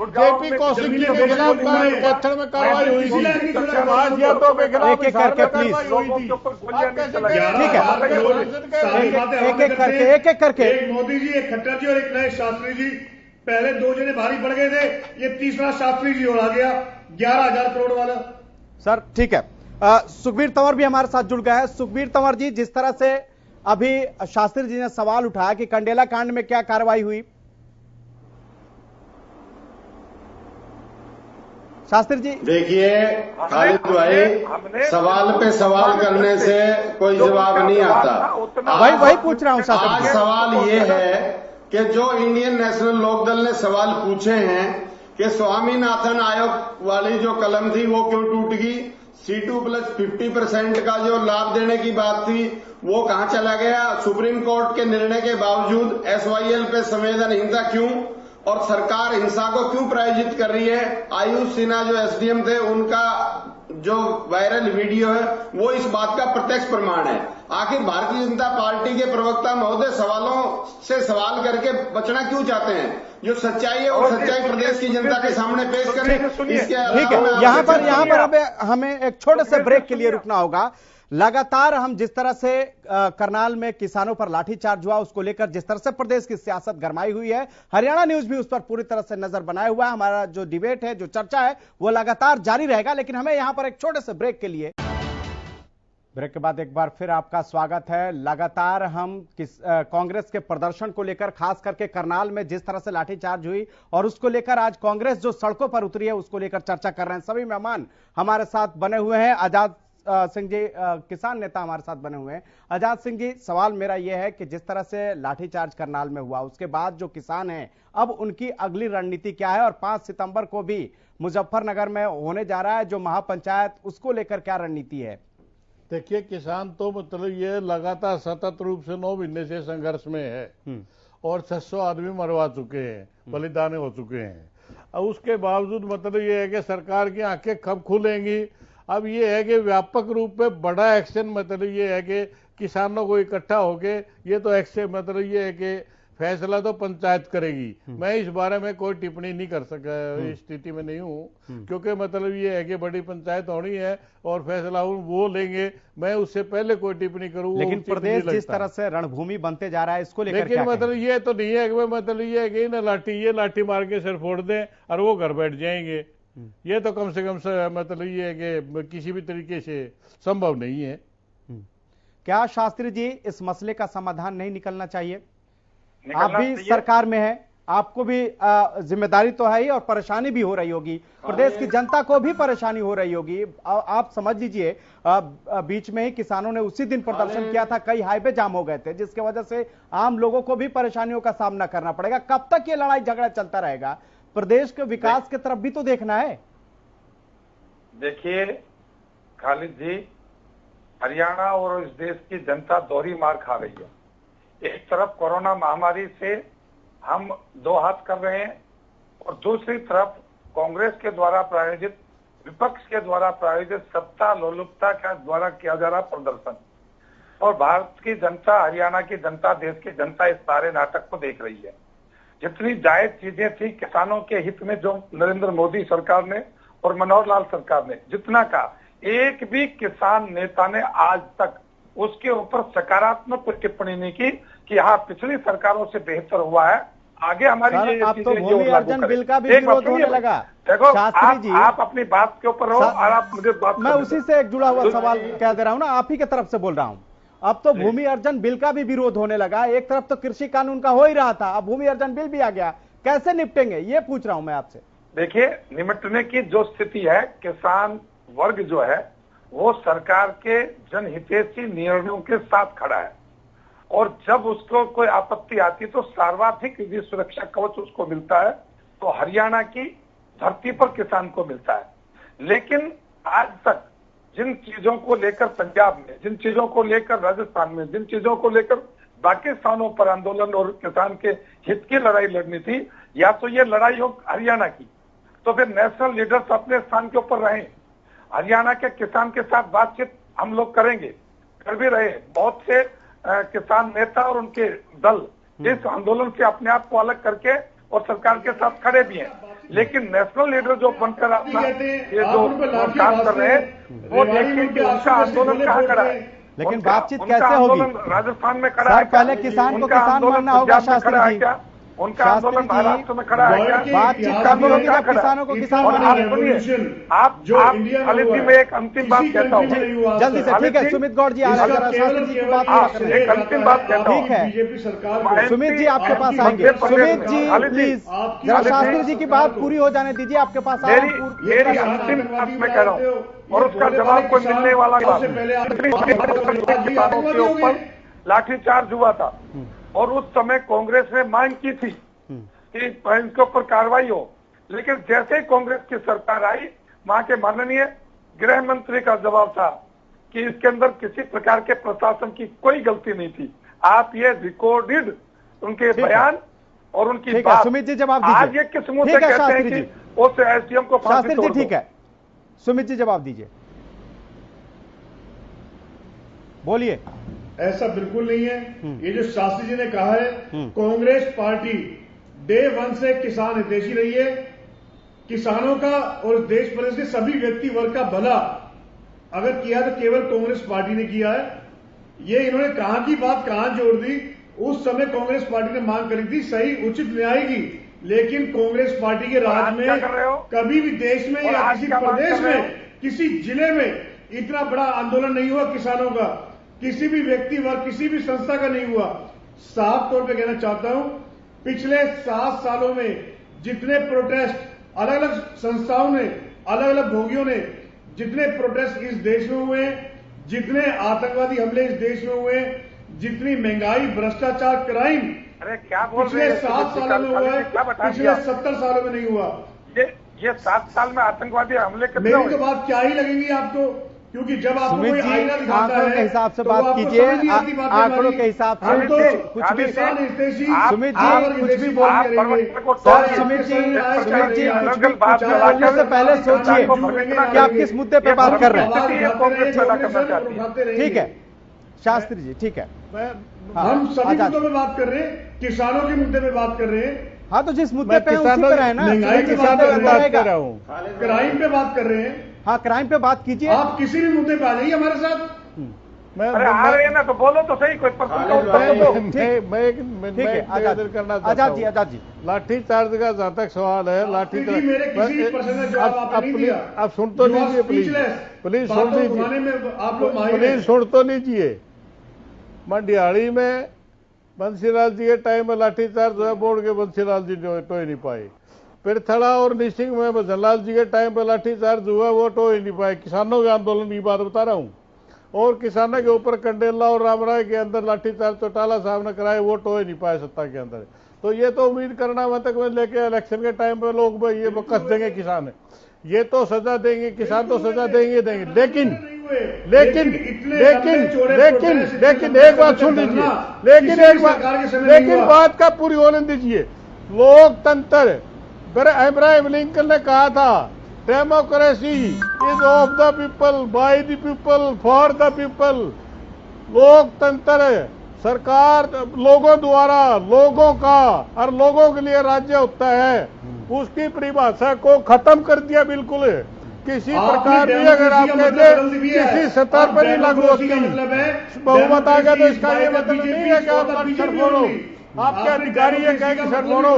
जेपी कौशिक जी के खिलाफ कैथल में कार्रवाई हुई थी, यादव के खिलाफ कार्रवाई हुई थी। ठीक है एक एक करके एक मोदी जी, एक खट्टर जी और एक नए शास्त्री जी। पहले 2 जने भारी पड़ गए थे, ये तीसरा शास्त्री जी और आ गया 11,000 करोड़ वाला। सर ठीक है, सुखबीर तंवर भी हमारे साथ जुड़ गए हैं। सुखबीर तंवर जी, जिस तरह से अभी शास्त्री जी ने सवाल उठाया कि कंडेला कांड में क्या कार्रवाई हुई, शास्त्री जी देखिए खालिद भाई, सवाल पे सवाल करने से कोई जवाब नहीं आता। वही पूछ रहा हूं शास्त्री आज सवाल ये है कि जो इंडियन नेशनल लोकदल ने सवाल पूछे हैं कि स्वामीनाथन आयोग वाली जो कलम थी वो क्यों टूट गई, C2+ 50% का जो लाभ देने की बात थी वो कहां चला गया, सुप्रीम कोर्ट के निर्णय के बावजूद SYL पे संवेदनहीनता क्यों, और सरकार हिंसा को क्यों प्रायोजित कर रही है। आयुष सिन्हा जो एसडीएम थे, उनका जो वायरल वीडियो है वो इस बात का प्रत्यक्ष प्रमाण है। आखिर भारतीय जनता पार्टी के प्रवक्ता महोदय सवालों से सवाल करके बचना क्यों चाहते हैं? जो सच्चाई है वो सच्चाई प्रदेश की जनता के सामने पेश करें। ठीक है, यहाँ पर अब हमें एक छोटे से ब्रेक के लिए रुकना होगा। लगातार हम जिस तरह से करनाल में किसानों पर लाठीचार्ज हुआ उसको लेकर जिस तरह से प्रदेश की सियासत गरमाई हुई है, हरियाणा न्यूज भी उस पर पूरी तरह से नजर बनाए हुआ है। हमारा जो डिबेट है, जो चर्चा है, वो लगातार जारी रहेगा, लेकिन हमें यहां पर एक छोटे से ब्रेक के लिए, ब्रेक के बाद एक बार फिर आपका स्वागत है। लगातार हम कांग्रेस के प्रदर्शन को लेकर, खास करके करनाल में जिस तरह से लाठीचार्ज हुई और उसको लेकर आज कांग्रेस जो सड़कों पर उतरी है उसको लेकर चर्चा कर रहे हैं। सभी मेहमान हमारे साथ बने हुए हैं। आजाद सिंह जी किसान नेता हमारे साथ बने हुए हैं। आजाद सिंह जी, सवाल मेरा यह है कि जिस तरह से लाठीचार्ज करनाल में हुआ उसके बाद जो किसान हैं अब उनकी अगली रणनीति क्या है, और 5 सितंबर को भी मुजफ्फरनगर में होने जा रहा है जो महापंचायत, उसको लेकर क्या रणनीति है? देखिए, किसान तो मतलब ये लगातार सतत रूप से 9 महीने से संघर्ष में है और 600 आदमी मरवा चुके हैं, बलिदान हो चुके हैं। अब उसके बावजूद मतलब ये है कि सरकार की आंखें कब खुलेंगी। अब ये है कि व्यापक रूप में बड़ा एक्शन, मतलब ये है कि किसानों को इकट्ठा होके, ये तो एक्शन मतलब ये है कि फैसला तो पंचायत करेगी। मैं इस बारे में कोई टिप्पणी नहीं कर सका, इस स्थिति में नहीं हूँ, क्योंकि मतलब ये है कि बड़ी पंचायत होनी है और फैसला वो लेंगे। मैं उससे पहले कोई टिप्पणी करूँ। लेकिन प्रदेश जिस तरह से रणभूमि बनते जा रहा है इसको लेकर, लेकिन मतलब ये तो नहीं है कि मतलब ये है कि ये लाठी मार के सिर फोड़ दें और वो घर बैठ जाएंगे। ये तो कम से कम मतलब ये है कि किसी भी तरीके से संभव नहीं है। क्या शास्त्री जी, इस मसले का समाधान नहीं निकलना चाहिए? आप भी सरकार में हैं, आपको भी जिम्मेदारी तो है ही और परेशानी भी हो रही होगी, प्रदेश की जनता को भी परेशानी हो रही होगी। आप समझ लीजिए, बीच में ही किसानों ने उसी दिन प्रदर्शन किया था, कई हाईवे जाम हो गए थे, जिसकी वजह से आम लोगों को भी परेशानियों का सामना करना पड़ेगा। कब तक ये लड़ाई झगड़ा चलता रहेगा? प्रदेश के विकास की तरफ भी तो देखना है। देखिए खालिद जी, हरियाणा और इस देश की जनता दोहरी मार खा रही है। एक तरफ कोरोना महामारी से हम 2 हाथ कर रहे हैं और दूसरी तरफ कांग्रेस के द्वारा प्रायोजित, विपक्ष के द्वारा प्रायोजित सत्ता लोलुपता के द्वारा किया जा रहा प्रदर्शन। और भारत की जनता, हरियाणा की जनता, देश की जनता इस सारे नाटक को देख रही है। जितनी जायज चीजें थी किसानों के हित में जो नरेंद्र मोदी सरकार ने और मनोहर लाल सरकार ने जितना कहा, एक भी किसान नेता ने आज तक उसके ऊपर सकारात्मक कोई टिप्पणी नहीं की कि हाँ पिछली सरकारों से बेहतर हुआ है, आगे हमारी ये अब तो भूमि अर्जन बिल का भी विरोध होने लगा। देखो शास्त्री जी, आप अपनी बात के ऊपर रहो और आप मुझे बात, मैं उसी से एक जुड़ा हुआ सवाल कह दे रहा हूं ना, आप ही की तरफ से बोल रहा हूं। अब तो भूमि अर्जन बिल का भी विरोध होने लगा। एक तरफ तो कृषि कानून का हो ही रहा था, अब भूमि अर्जन बिल भी आ गया, कैसे निपटेंगे ये पूछ रहा हूं मैं आपसे। देखिए, निपटने की जो स्थिति है, किसान वर्ग जो है वो सरकार के जनहितैषी निर्णयों के साथ खड़ा है और जब उसको कोई आपत्ति आती है तो सर्वाधिक यदि सुरक्षा कवच उसको मिलता है तो हरियाणा की धरती पर किसान को मिलता है। लेकिन आज तक जिन चीजों को लेकर पंजाब में, जिन चीजों को लेकर राजस्थान में, जिन चीजों को लेकर बाकी स्थानों पर आंदोलन और किसान के हित की लड़ाई लड़नी थी, या तो ये लड़ाई हो हरियाणा की, तो फिर नेशनल लीडर्स अपने स्थान के ऊपर रहें, हरियाणा के किसान के साथ बातचीत हम लोग करेंगे, कर भी रहे। बहुत से किसान नेता और उनके दल इस आंदोलन से अपने आप को अलग करके और सरकार के साथ खड़े भी हैं, लेकिन नेशनल लीडर जो बनकर अपना ये जो काम कर रहे हैं वो देखिए कि उनका आंदोलन कहाँ खड़ा है। लेकिन बातचीत कैसे होगी? राजस्थान में खड़ा है, पहले किसान को किसान मानना होगा शास्त्री जी। उनका आंदोलन महाराष्ट्र में खड़ा है क्या? बातचीत करनी होगी जब किसानों को किसान मानेंगे। आप खालिद जी, मैं एक अंतिम बात कहता हूँ जल्दी से, ठीक है सुमित गौड़ जी आ रहे हैं, जरा शास्त्री जी की बात एक अंतिम बात कहता हूँ। ठीक है सुमित जी आपके पास आएंगे। सुमित जी प्लीज जरा शास्त्री जी की बात पूरी हो जाने दीजिए, आपके पास मेरी अंतिम बात मैं कह रहा हूँ और उसका जवाब कोई मिलने वाला किसानों के ऊपर लाठीचार्ज हुआ था और उस समय कांग्रेस ने मांग की थी कि इनके ऊपर कार्रवाई हो, लेकिन जैसे ही कांग्रेस की सरकार आई, वहां के माननीय गृह मंत्री का जवाब था कि इसके अंदर किसी प्रकार के प्रशासन की कोई गलती नहीं थी। आप ये रिकॉर्डेड उनके बयान और उनकी बात, सुमित जी जवाब दीजिए। आज ये किस मुंह से कहते हैं कि उस एसडीएम को फांसी तोड़ दो। ठीक है सुमित जी जवाब दीजिए, बोलिए। ऐसा बिल्कुल नहीं है। ये जो शास्त्री जी ने कहा है, कांग्रेस पार्टी डे वन से किसान हितैषी रही है। किसानों का और देश प्रदेश के सभी व्यक्ति वर्ग का भला अगर किया तो केवल कांग्रेस पार्टी ने किया है। ये इन्होंने कहां की बात कहां जोड़ दी। उस समय कांग्रेस पार्टी ने मांग करी थी सही उचित न्याय की, लेकिन कांग्रेस पार्टी के राज में कभी भी देश में या किसी प्रदेश में, किसी जिले में इतना बड़ा आंदोलन नहीं हुआ किसानों का, किसी भी व्यक्ति वर्ग, किसी भी संस्था का नहीं हुआ। साफ तौर पे कहना चाहता हूं, पिछले 7 सालों में जितने प्रोटेस्ट अलग अलग संस्थाओं ने, अलग अलग भोगियों ने, जितने प्रोटेस्ट इस देश में हुए, जितने आतंकवादी हमले इस देश में हुए, जितनी महंगाई, भ्रष्टाचार, क्राइम पिछले 7 सालों में हुआ है, पिछले 70 सालों में नहीं हुआ। ये 7 साल में आतंकवादी हमले करते मेरी तो बात क्या ही लगेगी आपको, क्योंकि जब आपको कोई आईना दिखाता है के हिसाब से बात कीजिए, आंकड़ों के हिसाब से कुछ भी सुमित जी कुछ भी बोलिए। सर सुमित जी बोलने से पहले सोचिए कि आप किस मुद्दे पे बात कर रहे हैं। ठीक है शास्त्री जी, ठीक है, हम सभी मुद्दों पे बात कर रहे हैं, किसानों के मुद्दे पे बात कर रहे हैं। हाँ तो जिस मुद्दे पे उसी पे रहे ना, महंगाई पे बात कर रहा हूँ, क्राइम पे बात कर रहे हैं। हाँ क्राइम पे बात कीजिए, आप किसी भी मुद्दे पे आ जाइए हमारे साथ। अरे आ रहे हैं ना तो बोलो तो सही, कोई आजाद जी लाठी चार्ज का जहां तक सवाल है, लाठी मेरे किसी प्रश्न का जवाब आपने नहीं दिया। आप सुन तो लीजिए प्लीज, प्लीज सुन लीजिए, प्लीज सुन तो लीजिए। मंडियाड़ी में बंसीलाल जी के टाइम में लाठीचार्ज हुआ, बोर्ड के बंसीलाल जी टो ही नहीं पाए। फिर थड़ा और निसिंग में भजनलाल जी के टाइम पर लाठीचार्ज हुआ, वो टो ही नहीं पाए। किसानों के आंदोलन की बात बता रहा हूँ। और किसानों के ऊपर कंडेला और रामराय के अंदर लाठीचार्ज चौटाला साहब ने कराए, वो टो ही नहीं पाए सत्ता के अंदर। तो ये तो उम्मीद करना मत में लेके इलेक्शन के टाइम पे लोग भाई ये कस देंगे किसान, ये तो सजा देंगे किसान, तो सजा देंगे। लेकिन लेकिन लेकिन लेकिन लेकिन एक बात सुन लीजिए, लेकिन बात का पूरी होने दीजिए। लोकतंत्र, अब्राहम लिंकन ने कहा था, democracy is of the people, by the people, for the people. लोकतंत्र है, सरकार लोगों द्वारा, लोगों का और लोगों के लिए राज्य होता है, उसकी परिभाषा को खत्म कर दिया बिल्कुल। किसी प्रकार भी अगर आप कहते किसी स्तर पर ही लागू होती बहुमत आ गया तो इसका ये मतलब नहीं है कि आप सर फोड़ो, आपके अधिकारी ये कहे कि सर फोड़ो,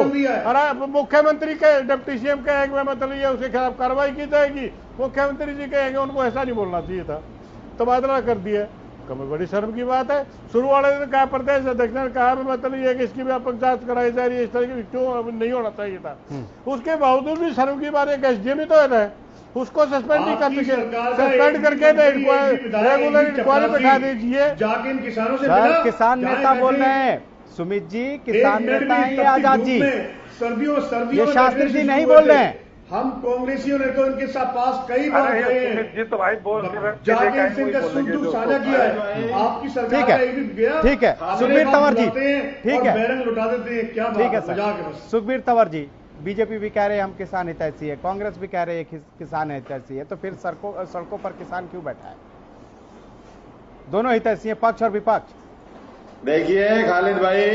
और मुख्यमंत्री के डिप्टी सीएम कहेंगे मतलब ये उसके खिलाफ कार्रवाई की जाएगी, मुख्यमंत्री जी कहेंगे उनको ऐसा नहीं बोलना चाहिए था, तबादला कर दिया। कम बड़ी शर्म की बात है। शुरू वाले दिन कहा, प्रदेश अध्यक्ष ने कहा मतलब ये कि इसकी व्यापक जांच कराई जा रही है, इस तरह की क्यों नहीं होना चाहिए था। उसके बावजूद भी शर्म की बात है, एसडीएम ही तो है, उसको सस्पेंड नहीं कर सके, सस्पेंड करके रेगुलर इंक्वायरी बैठा दीजिए। किसान नेता बोल रहे हैं, सुमित जी किसान नेता हैं ये आजाद जी, सर्दियों ये शास्त्री जी नहीं बोल रहे हैं। हम कांग्रेसियों ने तो इनके साथ पास कई बार गए हैं, तो भाई बोल जाके इनका सुख साझा किया है। आपकी सरकार का एक दिन गया, ठीक है सुखबीर तंवर जी, ठीक है बैरंग लुटा देते हैं, क्या ठीक है मजाक है। सुखबीर तंवर जी, बीजेपी भी कह रहे हैं हम किसान हितैषी है, कांग्रेस भी कह रहे हैं किसान हितैषी है, तो फिर सड़कों पर किसान क्यों बैठा है? दोनों हितैषी हैं, पक्ष और विपक्ष। देखिए खालिद भाई,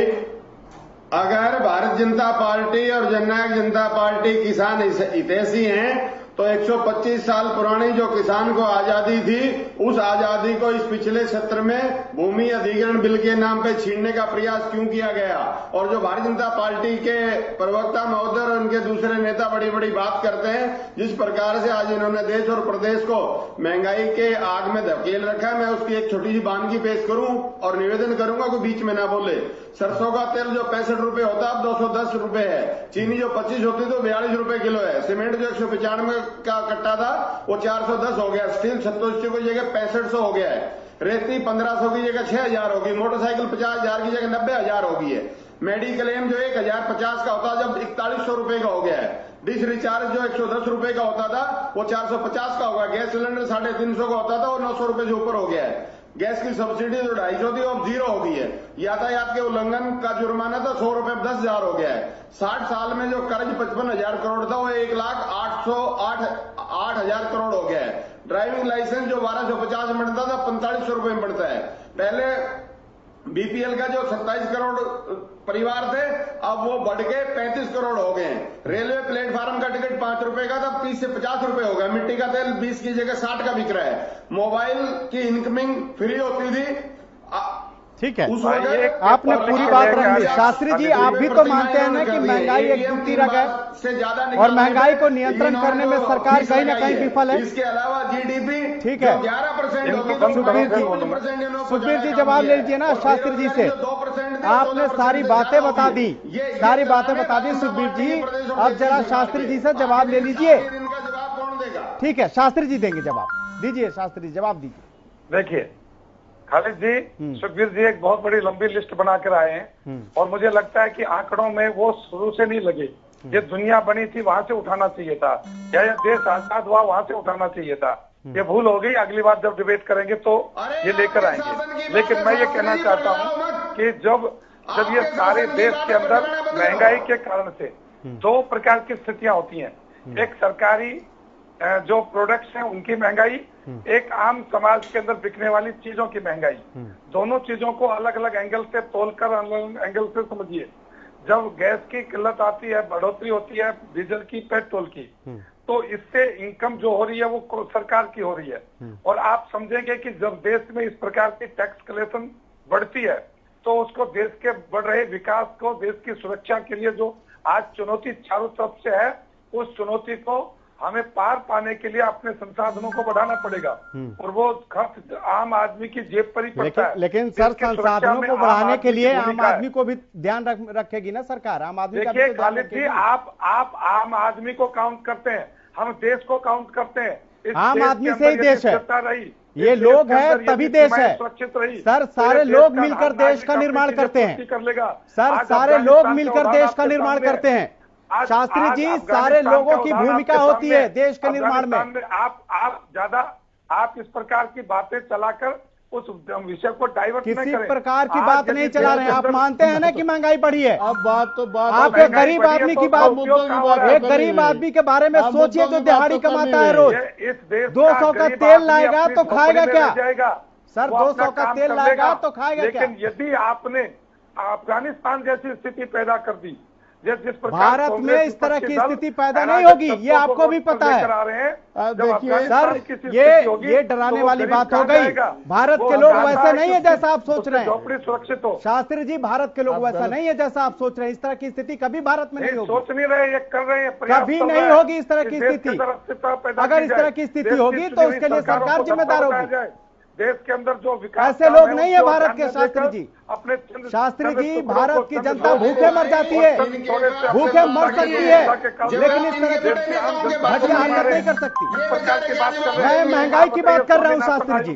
अगर भारतीय जनता पार्टी और जननायक जनता पार्टी किसान हितैषी हैं तो 125 साल पुरानी जो किसान को आजादी थी, उस आजादी को इस पिछले सत्र में भूमि अधिग्रहण बिल के नाम पे छीनने का प्रयास क्यों किया गया? और जो भारतीय जनता पार्टी के प्रवक्ता महोदय और उनके दूसरे नेता बड़ी बड़ी बात करते हैं, जिस प्रकार से आज इन्होंने देश और प्रदेश को महंगाई के आग में धकेल रखा है, मैं उसकी एक छोटी सी वानगी पेश करूं और निवेदन करूंगा कि बीच में ना बोले। सरसों का तेल जो 65 रुपए होता है अब 210 रुपए है, चीनी जो 25 होती तो 42 रुपए किलो है, सीमेंट जो 195 का कट्टा था वो 410 हो गया, स्टील 2700 की जगह 6500 हो गया है, रेती 1500 की जगह 6000 होगी, मोटरसाइकिल 50,000 की जगह 90,000 हो गई है, मेडिक्लेम एम जो 1050 का होता जब 4100 रुपए का हो गया है, डिश रिचार्ज जो 110 रुपए का होता था वो 450 का होगा, गैस सिलेंडर 350 का होता था वो 900 रुपए से ऊपर हो गया है, गैस की सब्सिडी जो 250 थी वो अब 0 हो गई है, यातायात के उल्लंघन का जुर्माना था 100 रुपए 10,000 हो गया है, 60 साल में जो कर्ज 55,000 करोड़ था वो 1,08,000 करोड़ हो गया है, ड्राइविंग लाइसेंस जो 1250 में बनता था 4500 रुपए में बनता है, पहले बीपीएल का जो 27 करोड़ परिवार थे अब वो बढ़ के 35 करोड़ हो गए, रेलवे प्लेटफार्म का टिकट 5 रुपए का था 30 से 50 रुपए हो गया, मिट्टी का तेल 20 की जगह 60 का बिक रहा है, मोबाइल की इनकमिंग फ्री होती थी, ठीक है आपने पूरी बात रख ली। शास्त्री जी आप भी तो मानते हैं ना कि महंगाई एक दूसरी रग है और महंगाई को नियंत्रण करने में सरकार कहीं ना कहीं विफल है। इसके अलावा जीडीपी ठीक है 11% सुखबीर जी जवाब ले लीजिए ना शास्त्री जी से, आपने सारी बातें बता दी, सुखबीर जी, अब जरा शास्त्री जी से जवाब ले लीजिए। ठीक है शास्त्री जी देंगे जवाब, दीजिए शास्त्री जी जवाब दीजिए। देखिए खालिद जी, सुखबीर जी एक बहुत बड़ी लंबी लिस्ट बनाकर आए हैं और मुझे लगता है कि आंकड़ों में वो शुरू से नहीं लगे, ये दुनिया बनी थी वहां से उठाना चाहिए था, या ये देश आजाद हुआ वहां से उठाना चाहिए था, ये भूल हो गई, अगली बार जब डिबेट करेंगे तो ये लेकर आएंगे। लेकिन मैं ये कहना चाहता हूँ कि जब ये सारे देश के अंदर महंगाई के कारण से 2 प्रकार की स्थितियां होती हैं, एक सरकारी जो प्रोडक्ट्स हैं उनकी महंगाई, एक आम समाज के अंदर बिकने वाली चीजों की महंगाई, दोनों चीजों को अलग अलग एंगल से तोलकर अलग एंगल से समझिए। जब गैस की किल्लत आती है, बढ़ोतरी होती है डीजल की, पेट्रोल की, तो इससे इनकम जो हो रही है वो सरकार की हो रही है, और आप समझेंगे कि जब देश में इस प्रकार की टैक्स कलेक्शन बढ़ती है तो उसको देश के बढ़ रहे विकास को, देश की सुरक्षा के लिए जो आज चुनौती चारों तरफ से है, उस चुनौती को हमें पार पाने के लिए अपने संसाधनों को बढ़ाना पड़ेगा, और वो खर्च आम आदमी की जेब पर ही पड़ता है। लेकिन सर संसाधनों को बढ़ाने के लिए आम आदमी को भी ध्यान रखेगी ना सरकार, आम आदमी का। देखिए खालिद जी, आप आम आदमी को काउंट करते हैं, हम देश को काउंट करते हैं, आम आदमी से ही देश है, ये लोग है तभी देश है सर, सारे लोग मिलकर देश का निर्माण करते हैं सर, सारे लोग मिलकर देश का निर्माण करते हैं शास्त्री जी, सारे लोगों की भूमिका होती है देश के निर्माण में। आप इस प्रकार की बातें चलाकर उस विषय को डाइवर्ट किसी प्रकार की बात नहीं चला रहे हैं, आप मानते हैं ना कि महंगाई बढ़ी है। अब बात आप एक गरीब आदमी की बात, एक गरीब आदमी के बारे में सोचिए जो दिहाड़ी कमाता है रोज, 200 का तेल लाएगा तो खाएगा क्या? सर वो 200 का तेल लाएगा तो खाएगा क्या? लेकिन यदि आपने अफगानिस्तान जैसी स्थिति पैदा कर दी, जिस प्रकार भारत में इस तरह की स्थिति पैदा नहीं होगी, ये आपको भी पता है। देखिए सर, ये डराने वाली बात हो गई। भारत के लोग वैसे नहीं है जैसा आप सोच रहे हैं। सुरक्षित हो शास्त्री जी, भारत के लोग वैसा नहीं है जैसा आप सोच रहे हैं। इस तरह की स्थिति कभी भारत में नहीं होगी। सोच नहीं रहे, ये कर रहे हैं, कभी नहीं होगी इस तरह की स्थिति। अगर इस तरह की स्थिति होगी तो उसके लिए सरकार जिम्मेदार होगी। देश के अंदर जो विकास ऐसे लोग नहीं है भारत के शास्त्री जी। शास्त्री जी, भारत की जनता भूखे मर जाती है, भूखे मर सकती है, लेकिन इस तरह की घटिया हरकत नहीं कर सकती। मैं महंगाई की बात कर रहा हूँ शास्त्री जी।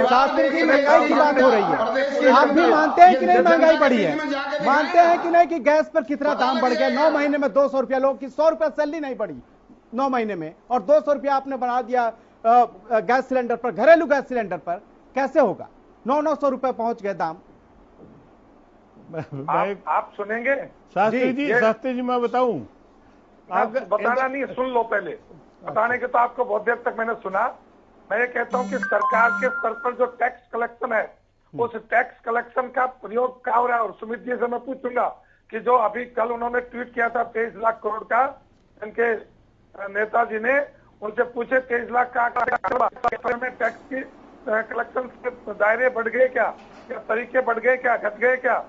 शास्त्री जी, महंगाई की बात हो रही है। आप भी मानते हैं कि नहीं महंगाई बढ़ी है? मानते हैं कि नहीं कि गैस पर कितना दाम बढ़ गया? 9 महीने में 200 रुपया, लोग की 100 रुपया सैलरी नहीं बढ़ी 9 महीने में, और 200 रुपया आपने बढ़ा दिया गैस सिलेंडर पर, घरेलू गैस सिलेंडर पर। कैसे होगा? 900 रुपए पहुंच गए दाम। आप सुनेंगे शास्त्री जी मैं बताऊं? आप बताना नहीं, सुन लो पहले। बताने के तो आपको बहुत देर तक मैंने सुना। मैं ये कहता हूं कि सरकार के स्तर पर जो टैक्स कलेक्शन है, उस टैक्स कलेक्शन का प्रयोग क्या हो रहा है। और सुमित जी से मैं पूछूंगा कि जो अभी कल उन्होंने ट्वीट किया था 23 लाख करोड़ का, इनके नेताजी ने उनसे पूछे 23 लाख का में टैक्स की कलेक्शन के दायरे बढ़ गए क्या, या तरीके बढ़ गए क्या, घट गए क्या?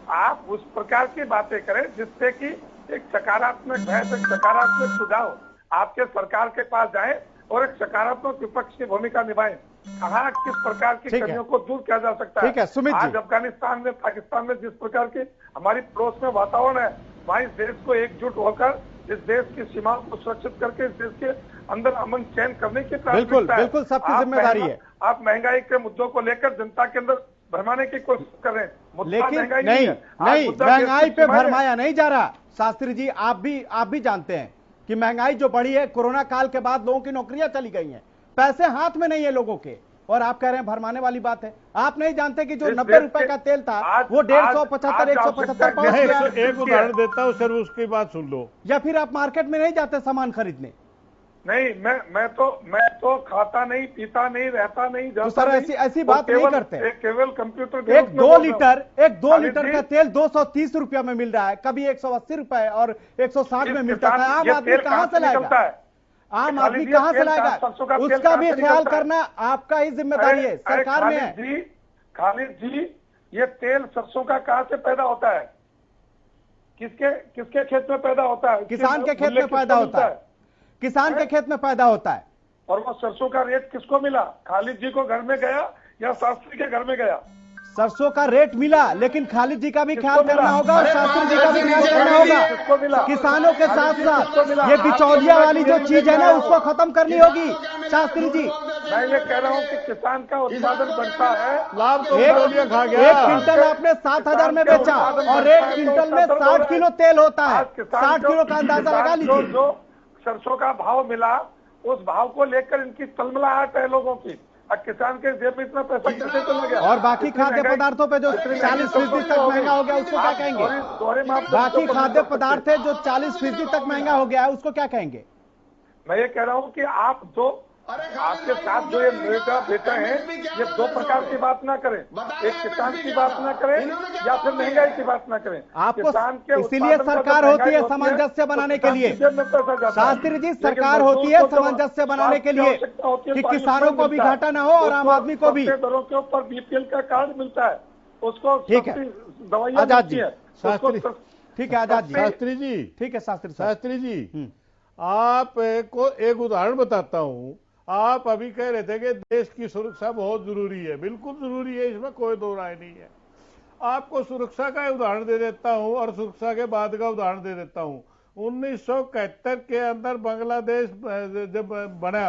आप उस प्रकार की बातें करें जिससे कि एक सकारात्मक बहस, एक सकारात्मक सुझाव आपके सरकार के पास जाए और एक सकारात्मक विपक्ष की भूमिका निभाएं। कहाँ किस प्रकार की कमियों को दूर किया जा सकता है। आज अफगानिस्तान में, पाकिस्तान में जिस प्रकार के हमारी पड़ोस में वातावरण है, वहाँ इस देश को एकजुट होकर इस देश की सीमाओं को सुरक्षित करके इस देश के अंदर अमन चैन करने की प्राथमिकता है। बिल्कुल सबकी जिम्मेदारी है। आप महंगाई के मुद्दों को लेकर जनता के अंदर भरमाने की कोशिश कर रहे हैं, लेकिन नहीं, महंगाई पे भरमाया नहीं जा रहा। शास्त्री जी, आप भी जानते हैं कि महंगाई जो बढ़ी है, कोरोना काल के बाद लोगों की नौकरियां चली गई हैं, पैसे हाथ में नहीं है लोगों के, और आप कह रहे हैं भरमाने वाली बात है। आप नहीं जानते कि जो 90 रुपए का तेल था वो 175, 175 पहुंच गया। एक उदाहरण देता हूं सर, उसकी बात सुन लो। या फिर आप मार्केट में नहीं जाते सामान खरीदने? नहीं, मैं तो खाता नहीं, पीता नहीं, रहता नहीं, तो सर ऐसी बात नहीं करते। केवल कंप्यूटर, एक 2 लीटर का तेल 230 रुपया में मिल रहा है, कभी 180 रुपए और 160 में मिलता है। आम आदमी कहाँ से लाएगा? आम आदमी कहाँ से लाएगा? उसका भी ख्याल करना आपका ही जिम्मेदारी है, सरकार में है। खालिद जी, ये तेल सरसों का कहाँ से पैदा होता है? किसके खेत में पैदा होता है? किसान के खेत में पैदा होता है। किसान के खेत में पैदा होता है। और वो सरसों का रेट किसको मिला? खालिद जी को घर में गया या शास्त्री के घर में गया? सरसों का रेट मिला, लेकिन खालिद जी का भी ख्याल करना होगा और शास्त्री जी का भी ख्याल करना होगा। किसानों के साथ साथ ये बिचौलिया वाली जो चीज है ना, उसको खत्म करनी होगी शास्त्री जी। मैं ये कह रहा हूँ कि किसान का उत्पादन बढ़ता है, लाभ तो खा गया। 1 क्विंटल आपने 7,000 में बेचा और 1 क्विंटल में 60 किलो तेल होता है। 60 किलो का अंदाजा लगा लीजिए। जो सरसों का भाव मिला, उस भाव को लेकर इनकी तलमलाहट है लोगों की। अब किसान के जेब में इतना पैसा कैसे चला गया? और बाकी खाद्य पदार्थों पे जो 40% तक महंगा हो गया, उसको क्या कहेंगे? बाकी खाद्य पदार्थ है जो 40% तक महंगा हो गया है, उसको क्या कहेंगे? मैं ये कह रहा हूँ कि आप जो आपके साथ जो ये मेरा बेटा है, ये 2 प्रकार की बात ना करें। एक किसान की बात ना करें या फिर महंगाई की बात ना करें। आपको इसीलिए सरकार होती है सामंजस्य बनाने के लिए। शास्त्री जी, सरकार होती है सामंजस्य बनाने के लिए कि किसानों को भी घाटा ना हो और आम आदमी को भी। दरों के ऊपर बीपीएल का कार्ड मिलता है, उसको ठीक है दवाइयाँ आजाद जी। ठीक है आजाद जी। शास्त्री जी, ठीक है शास्त्री जी, आपको एक उदाहरण बताता हूँ। आप अभी कह रहे थे कि देश की सुरक्षा बहुत जरूरी है। बिल्कुल जरूरी है, इसमें कोई दो राय नहीं है। आपको सुरक्षा का उदाहरण दे देता हूं और सुरक्षा के बाद का उदाहरण दे देता हूं। 1971 के अंदर बांग्लादेश जब बना,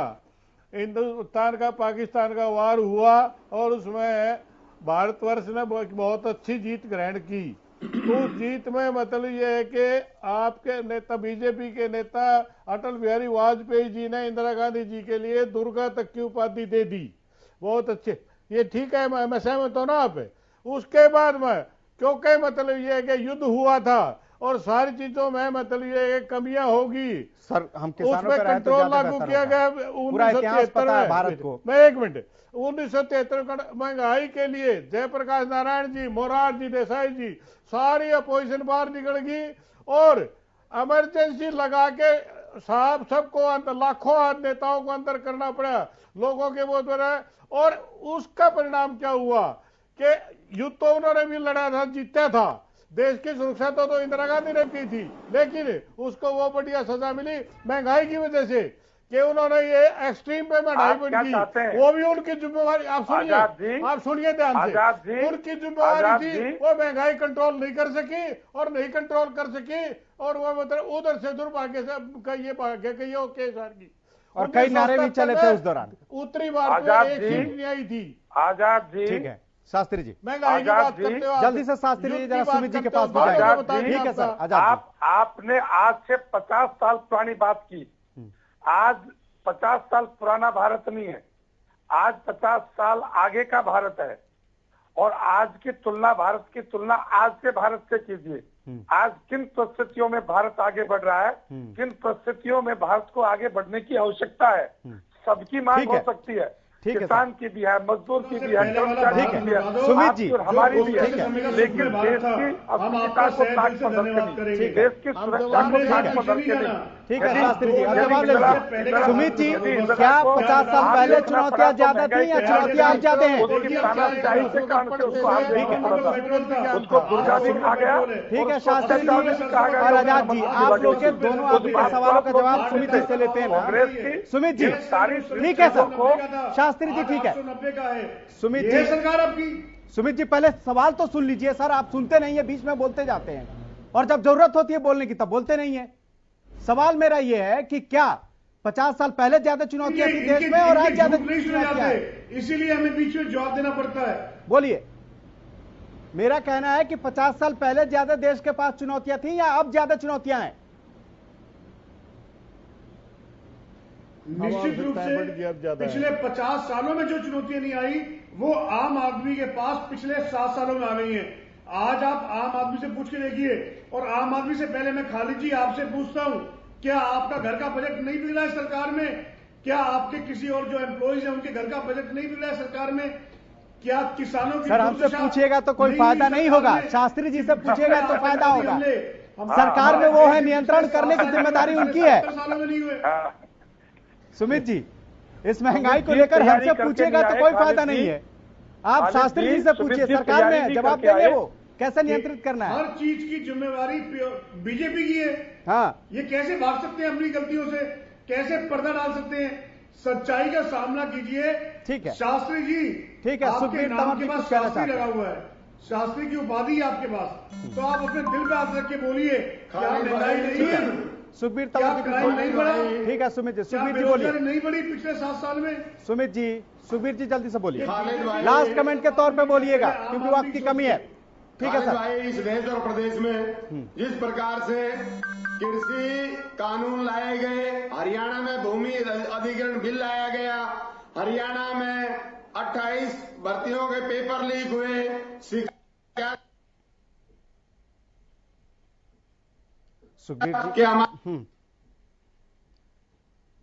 हिंदुस्तान का पाकिस्तान का वार हुआ और उसमें भारतवर्ष ने बहुत अच्छी जीत ग्रहण की। उस जीत में मतलब यह है कि आपके नेता, बीजेपी के नेता अटल बिहारी वाजपेयी जी ने इंदिरा गांधी जी के लिए दुर्गा तक की उपाधि दे दी। बहुत अच्छे, ये ठीक है, मैं सहमत हूं ना आप। उसके बाद में क्योंकि मतलब यह है कि युद्ध हुआ था और सारी चीजों में मतलब ये कमियां होगी। सर हम किसानों उसमें कंट्रोल लागू किया गया 1973 में। भारत को मैं 1 मिनट 1973 महंगाई के लिए जयप्रकाश नारायण जी, मोरारजी देसाई जी, सारी अपोजिशन बाहर निकल गई और इमरजेंसी लगा के साहब सबको लाखों नेताओं को अंदर करना पड़ा, लोगों के वो और उसका परिणाम क्या हुआ कि युद्ध तो उन्होंने भी लड़ा था, जीता था, देश की सुरक्षा तो इंदिरा गांधी ने की थी, लेकिन उसको वो बढ़िया सजा मिली महंगाई की वजह से कि उन्होंने ये एक्सट्रीम पे महंगाई बढ़ी, वो भी उनकी जिम्मेवारी। आप सुनिए ध्यान से, उनकी जिम्मेवारी थी, वो महंगाई कंट्रोल नहीं कर सकी और नहीं कंट्रोल कर सकी और वो मतलब उधर से दुर्भाग्य से ये भाग्य कि ये केस हार गई और कई नारे भी चले थे उस दौरान। उत्तरी भारत में एक सीट नहीं आई थी। आजाद जी, ठीक है शास्त्री जी, महंगाई की बात करते हो जल्दी से शास्त्री जी जरा सुमित जी के पास बताइए। ठीक है सर, आजाद आपने आज से 50 साल पुरानी बात की। आज 50 साल पुराना भारत नहीं है, आज 50 साल आगे का भारत है और आज की तुलना, भारत की तुलना आज से भारत से कीजिए। आज किन परिस्थितियों में भारत आगे बढ़ रहा है, किन परिस्थितियों में भारत को आगे बढ़ने की आवश्यकता है। सबकी मांग हो सकती है, किसान की भी है, मजदूर की भी है, कर्मचारी की भी है, सुमित जी हमारी भी है, लेकिन देश की अस्मिता को ताक पर रखें, देश की सुरक्षा को ताक पर रखें। ठीक है शास्त्री जी, जवाब ले लीजिए। सुमित जी, क्या 50 साल पहले चुनौतियां ज्यादा थी या चुनौतियां आज ज्यादा हैं? ठीक है शास्त्री जी और आजाद जी, आप लोग के दोनों आपके सवालों का जवाब सुमित जी से लेते हैं ना। सुमित जी ठीक है सर, शास्त्री जी ठीक है। सुमित जी सरकार आपकी। सुमित जी पहले सवाल तो सुन लीजिए सर, आप सुनते नहीं है, बीच में बोलते जाते हैं और जब जरूरत होती है बोलने की तब बोलते नहीं है। सवाल मेरा यह है कि क्या 50 साल पहले ज्यादा चुनौतियां थी देश में और आज ज्यादा चुनौतियां हैं, इसीलिए हमें बीच में जवाब देना पड़ता है। बोलिए। मेरा कहना है कि 50 साल पहले ज्यादा देश के पास चुनौतियां थी या अब ज्यादा चुनौतियां हैं? निश्चित रूप से पिछले 50 सालों में जो चुनौतियां नहीं आई वो आम आदमी के पास पिछले 7 सालों में आ गई हैं। आज आप आम आदमी से पूछ के देखिए, और आम आदमी से पहले मैं खालिद जी आपसे पूछता हूं, क्या आपका घर का बजट नहीं बिगड़ा है सरकार में? क्या आपके किसी और जो एम्प्लॉइज हैं उनके घर का बजट नहीं बिगड़ा है सरकार में? क्या किसानों की? सर हमसे पूछिएगा तो कोई फायदा नहीं होगा, शास्त्री जी से पूछिएगा तो फायदा होगा। सरकार में वो है, नियंत्रण करने की जिम्मेदारी उनकी है। सुमित जी, इस महंगाई को लेकर हमसे पूछेगा तो कोई फायदा नहीं है। आप शास्त्री जी से पूछिए, सरकार में जवाब देंगे वो कैसे नियंत्रित करना है। हर चीज की जिम्मेवारी बीजेपी की है। हाँ, ये कैसे भाग सकते हैं अपनी गलतियों से, कैसे पर्दा डाल सकते हैं? सच्चाई का सामना कीजिए। ठीक है शास्त्री जी, ठीक है। आपके नाम के पास शास्त्री लगा हुआ है, शास्त्री की उपाधि है आपके पास, तो आप अपने दिल पे हाथ रख के बोलिए, क्या महंगाई नहीं है? सुखबीर क्राइम नहीं बढ़ा? ठीक है सुमित जी, सुखबीर जी बोलिए। नहीं बढ़ी पिछले 7 साल में? सुमित जी, सुखबीर जी जल्दी से बोलिए, लास्ट कमेंट के तौर पे बोलिएगा क्योंकि वक्त की कमी है। ठीक है सर। इस देश और प्रदेश में जिस प्रकार से कृषि कानून लाए गए, हरियाणा में भूमि अधिग्रहण बिल लाया गया, हरियाणा में 28 भर्तियों के पेपर लीक हुए, सुखबीर जी के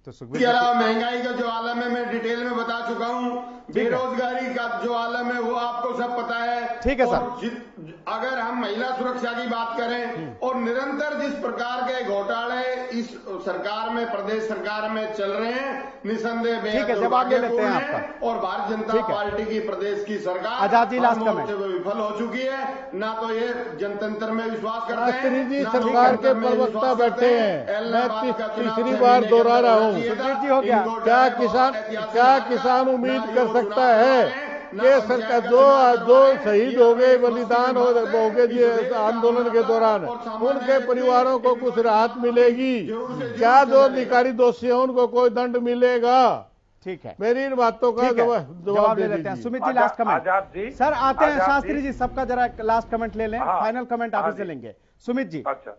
तो इसके अलावा महंगाई का जो आलम है मैं डिटेल में बता चुका हूं, बेरोजगारी का जो आलम है वो आपको सब पता है। ठीक है सर। अगर हम महिला सुरक्षा की बात करें और निरंतर जिस प्रकार के घोटाले इस सरकार में, प्रदेश सरकार में चल रहे हैं, निसंदेह ठीक है, जवाब ले लेते हैं आपका। और भारतीय जनता पार्टी की प्रदेश की सरकार आजाद जी लास्ट कमेंट विफल हो चुकी है। ना तो ये जनतंत्र में विश्वास करते हैं, जी सरकार के प्रवक्ता बैठे हैं, मैं तीसरी बार दोहरा रहा हूँ, जी हो गया। क्या किसान उम्मीद कर सकता है कि सरकार जो शहीद हो गए, बलिदान हो गए जी आंदोलन के दौरान, उनके परिवारों को कुछ राहत मिलेगी? क्या जो अधिकारी दोषी है उनको कोई दंड मिलेगा? ठीक है, मेरी इन बातों का जवाब ले लेते हैं। Sumit ji last comment. Sir आते हैं शास्त्री जी, सबका जरा लास्ट कमेंट ले लें, फाइनल कमेंट आप से लेंगे। सुमित जी। अच्छा,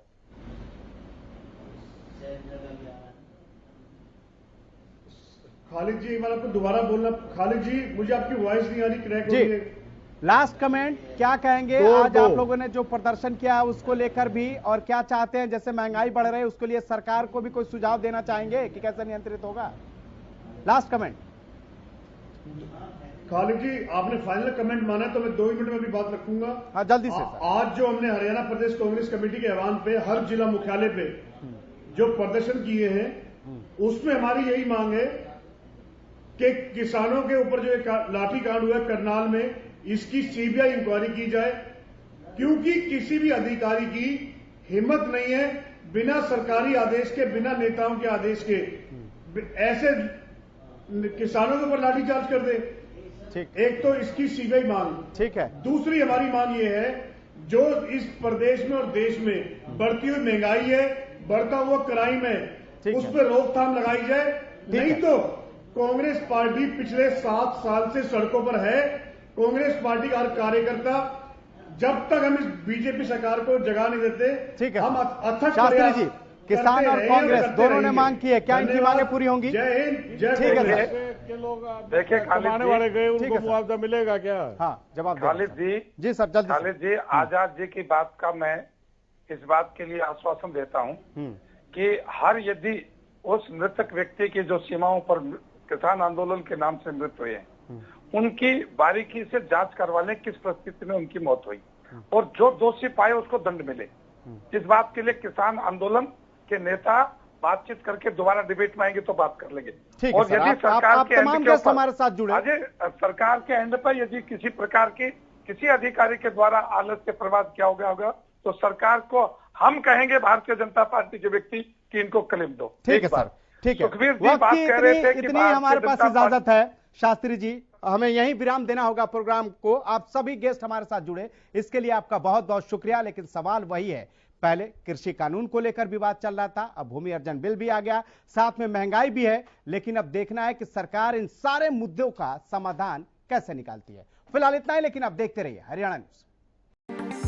खालिद जी, मैं आपको दोबारा बोलना, खालिद जी मुझे आपकी वॉइस नहीं आ रही, क्रैक हो रही है। लास्ट कमेंट क्या कहेंगे आज आप लोगों ने जो प्रदर्शन किया उसको लेकर भी, और क्या चाहते हैं? जैसे महंगाई बढ़ रही है उसके लिए सरकार को भी कोई सुझाव देना चाहेंगे कि कैसे नियंत्रित होगा? Last comment. खालिद जी, आपने फाइनल कमेंट माना तो मैं 2 मिनट में भी बात रखूंगा। हाँ, जल्दी से। आज जो हमने हरियाणा प्रदेश कांग्रेस कमेटी के आह्वान पे हर जिला मुख्यालय पे जो प्रदर्शन किए हैं उसमें हमारी यही मांग है कि किसानों के ऊपर जो एक लाठी कांड हुआ करनाल में, इसकी सीबीआई इंक्वायरी की जाए, क्योंकि किसी भी अधिकारी की हिम्मत नहीं है बिना सरकारी आदेश के, बिना नेताओं के आदेश के ऐसे किसानों के ऊपर लाठीचार्ज कर दे। ठीक। एक तो इसकी सीबीआई मांग। ठीक है। दूसरी हमारी मांग ये है, जो इस प्रदेश में और देश में बढ़ती हुई महंगाई है, बढ़ता हुआ क्राइम है, उस पर रोकथाम लगाई जाए। नहीं तो कांग्रेस पार्टी पिछले 7 साल से सड़कों पर है। कांग्रेस पार्टी का हर कार्यकर्ता, जब तक हम इस बीजेपी सरकार को जगा नहीं देते, ठीक है, हम अथक शास्त्री जी, किसान और कांग्रेस दोनों ने मांग की है, क्या इनकी मांगें पूरी होंगी? जय हिंद, जय ठीक है कांग्रेस। के लोग देखिए कमाने वाले गए, उनको मुआवजा मिलेगा क्या? हाँ, जवाब खालिद जी। जी सर, जल्दी। खालिद जी, आजाद जी की बात का मैं इस बात के लिए आश्वासन देता हूं कि हर यदि उस मृतक व्यक्ति की जो सीमाओं पर किसान आंदोलन के नाम से मृत हुए हैं, उनकी बारीकी से जांच करवा लें किस परिस्थिति में उनकी मौत हुई, और जो दोषी पाए उसको दंड मिले। इस बात के लिए किसान आंदोलन के नेता बातचीत करके दोबारा डिबेट में आएंगे तो बात कर लेंगे। और यदि सरकार के तमाम गेस्ट हमारे साथ जुड़े, सरकार के एंड पर यदि किसी प्रकार की किसी अधिकारी के द्वारा आलस से प्रवाद किया गया होगा तो सरकार को हम कहेंगे, भारतीय जनता पार्टी के व्यक्ति, कि इनको क्लेम दो। ठीक है सर, ठीक है। सुखबीर जी बात कह रहे थे कि इतनी हमारे पास इजाजत है। शास्त्री जी, हमें यहीं विराम देना होगा प्रोग्राम को। आप सभी गेस्ट हमारे साथ जुड़े, इसके लिए आपका बहुत बहुत शुक्रिया। लेकिन सवाल वही है, पहले कृषि कानून को लेकर विवाद चल रहा था, अब भूमि अर्जन बिल भी आ गया, साथ में महंगाई भी है। लेकिन अब देखना है कि सरकार इन सारे मुद्दों का समाधान कैसे निकालती है। फिलहाल इतना ही, लेकिन अब देखते रहिए हरियाणा न्यूज।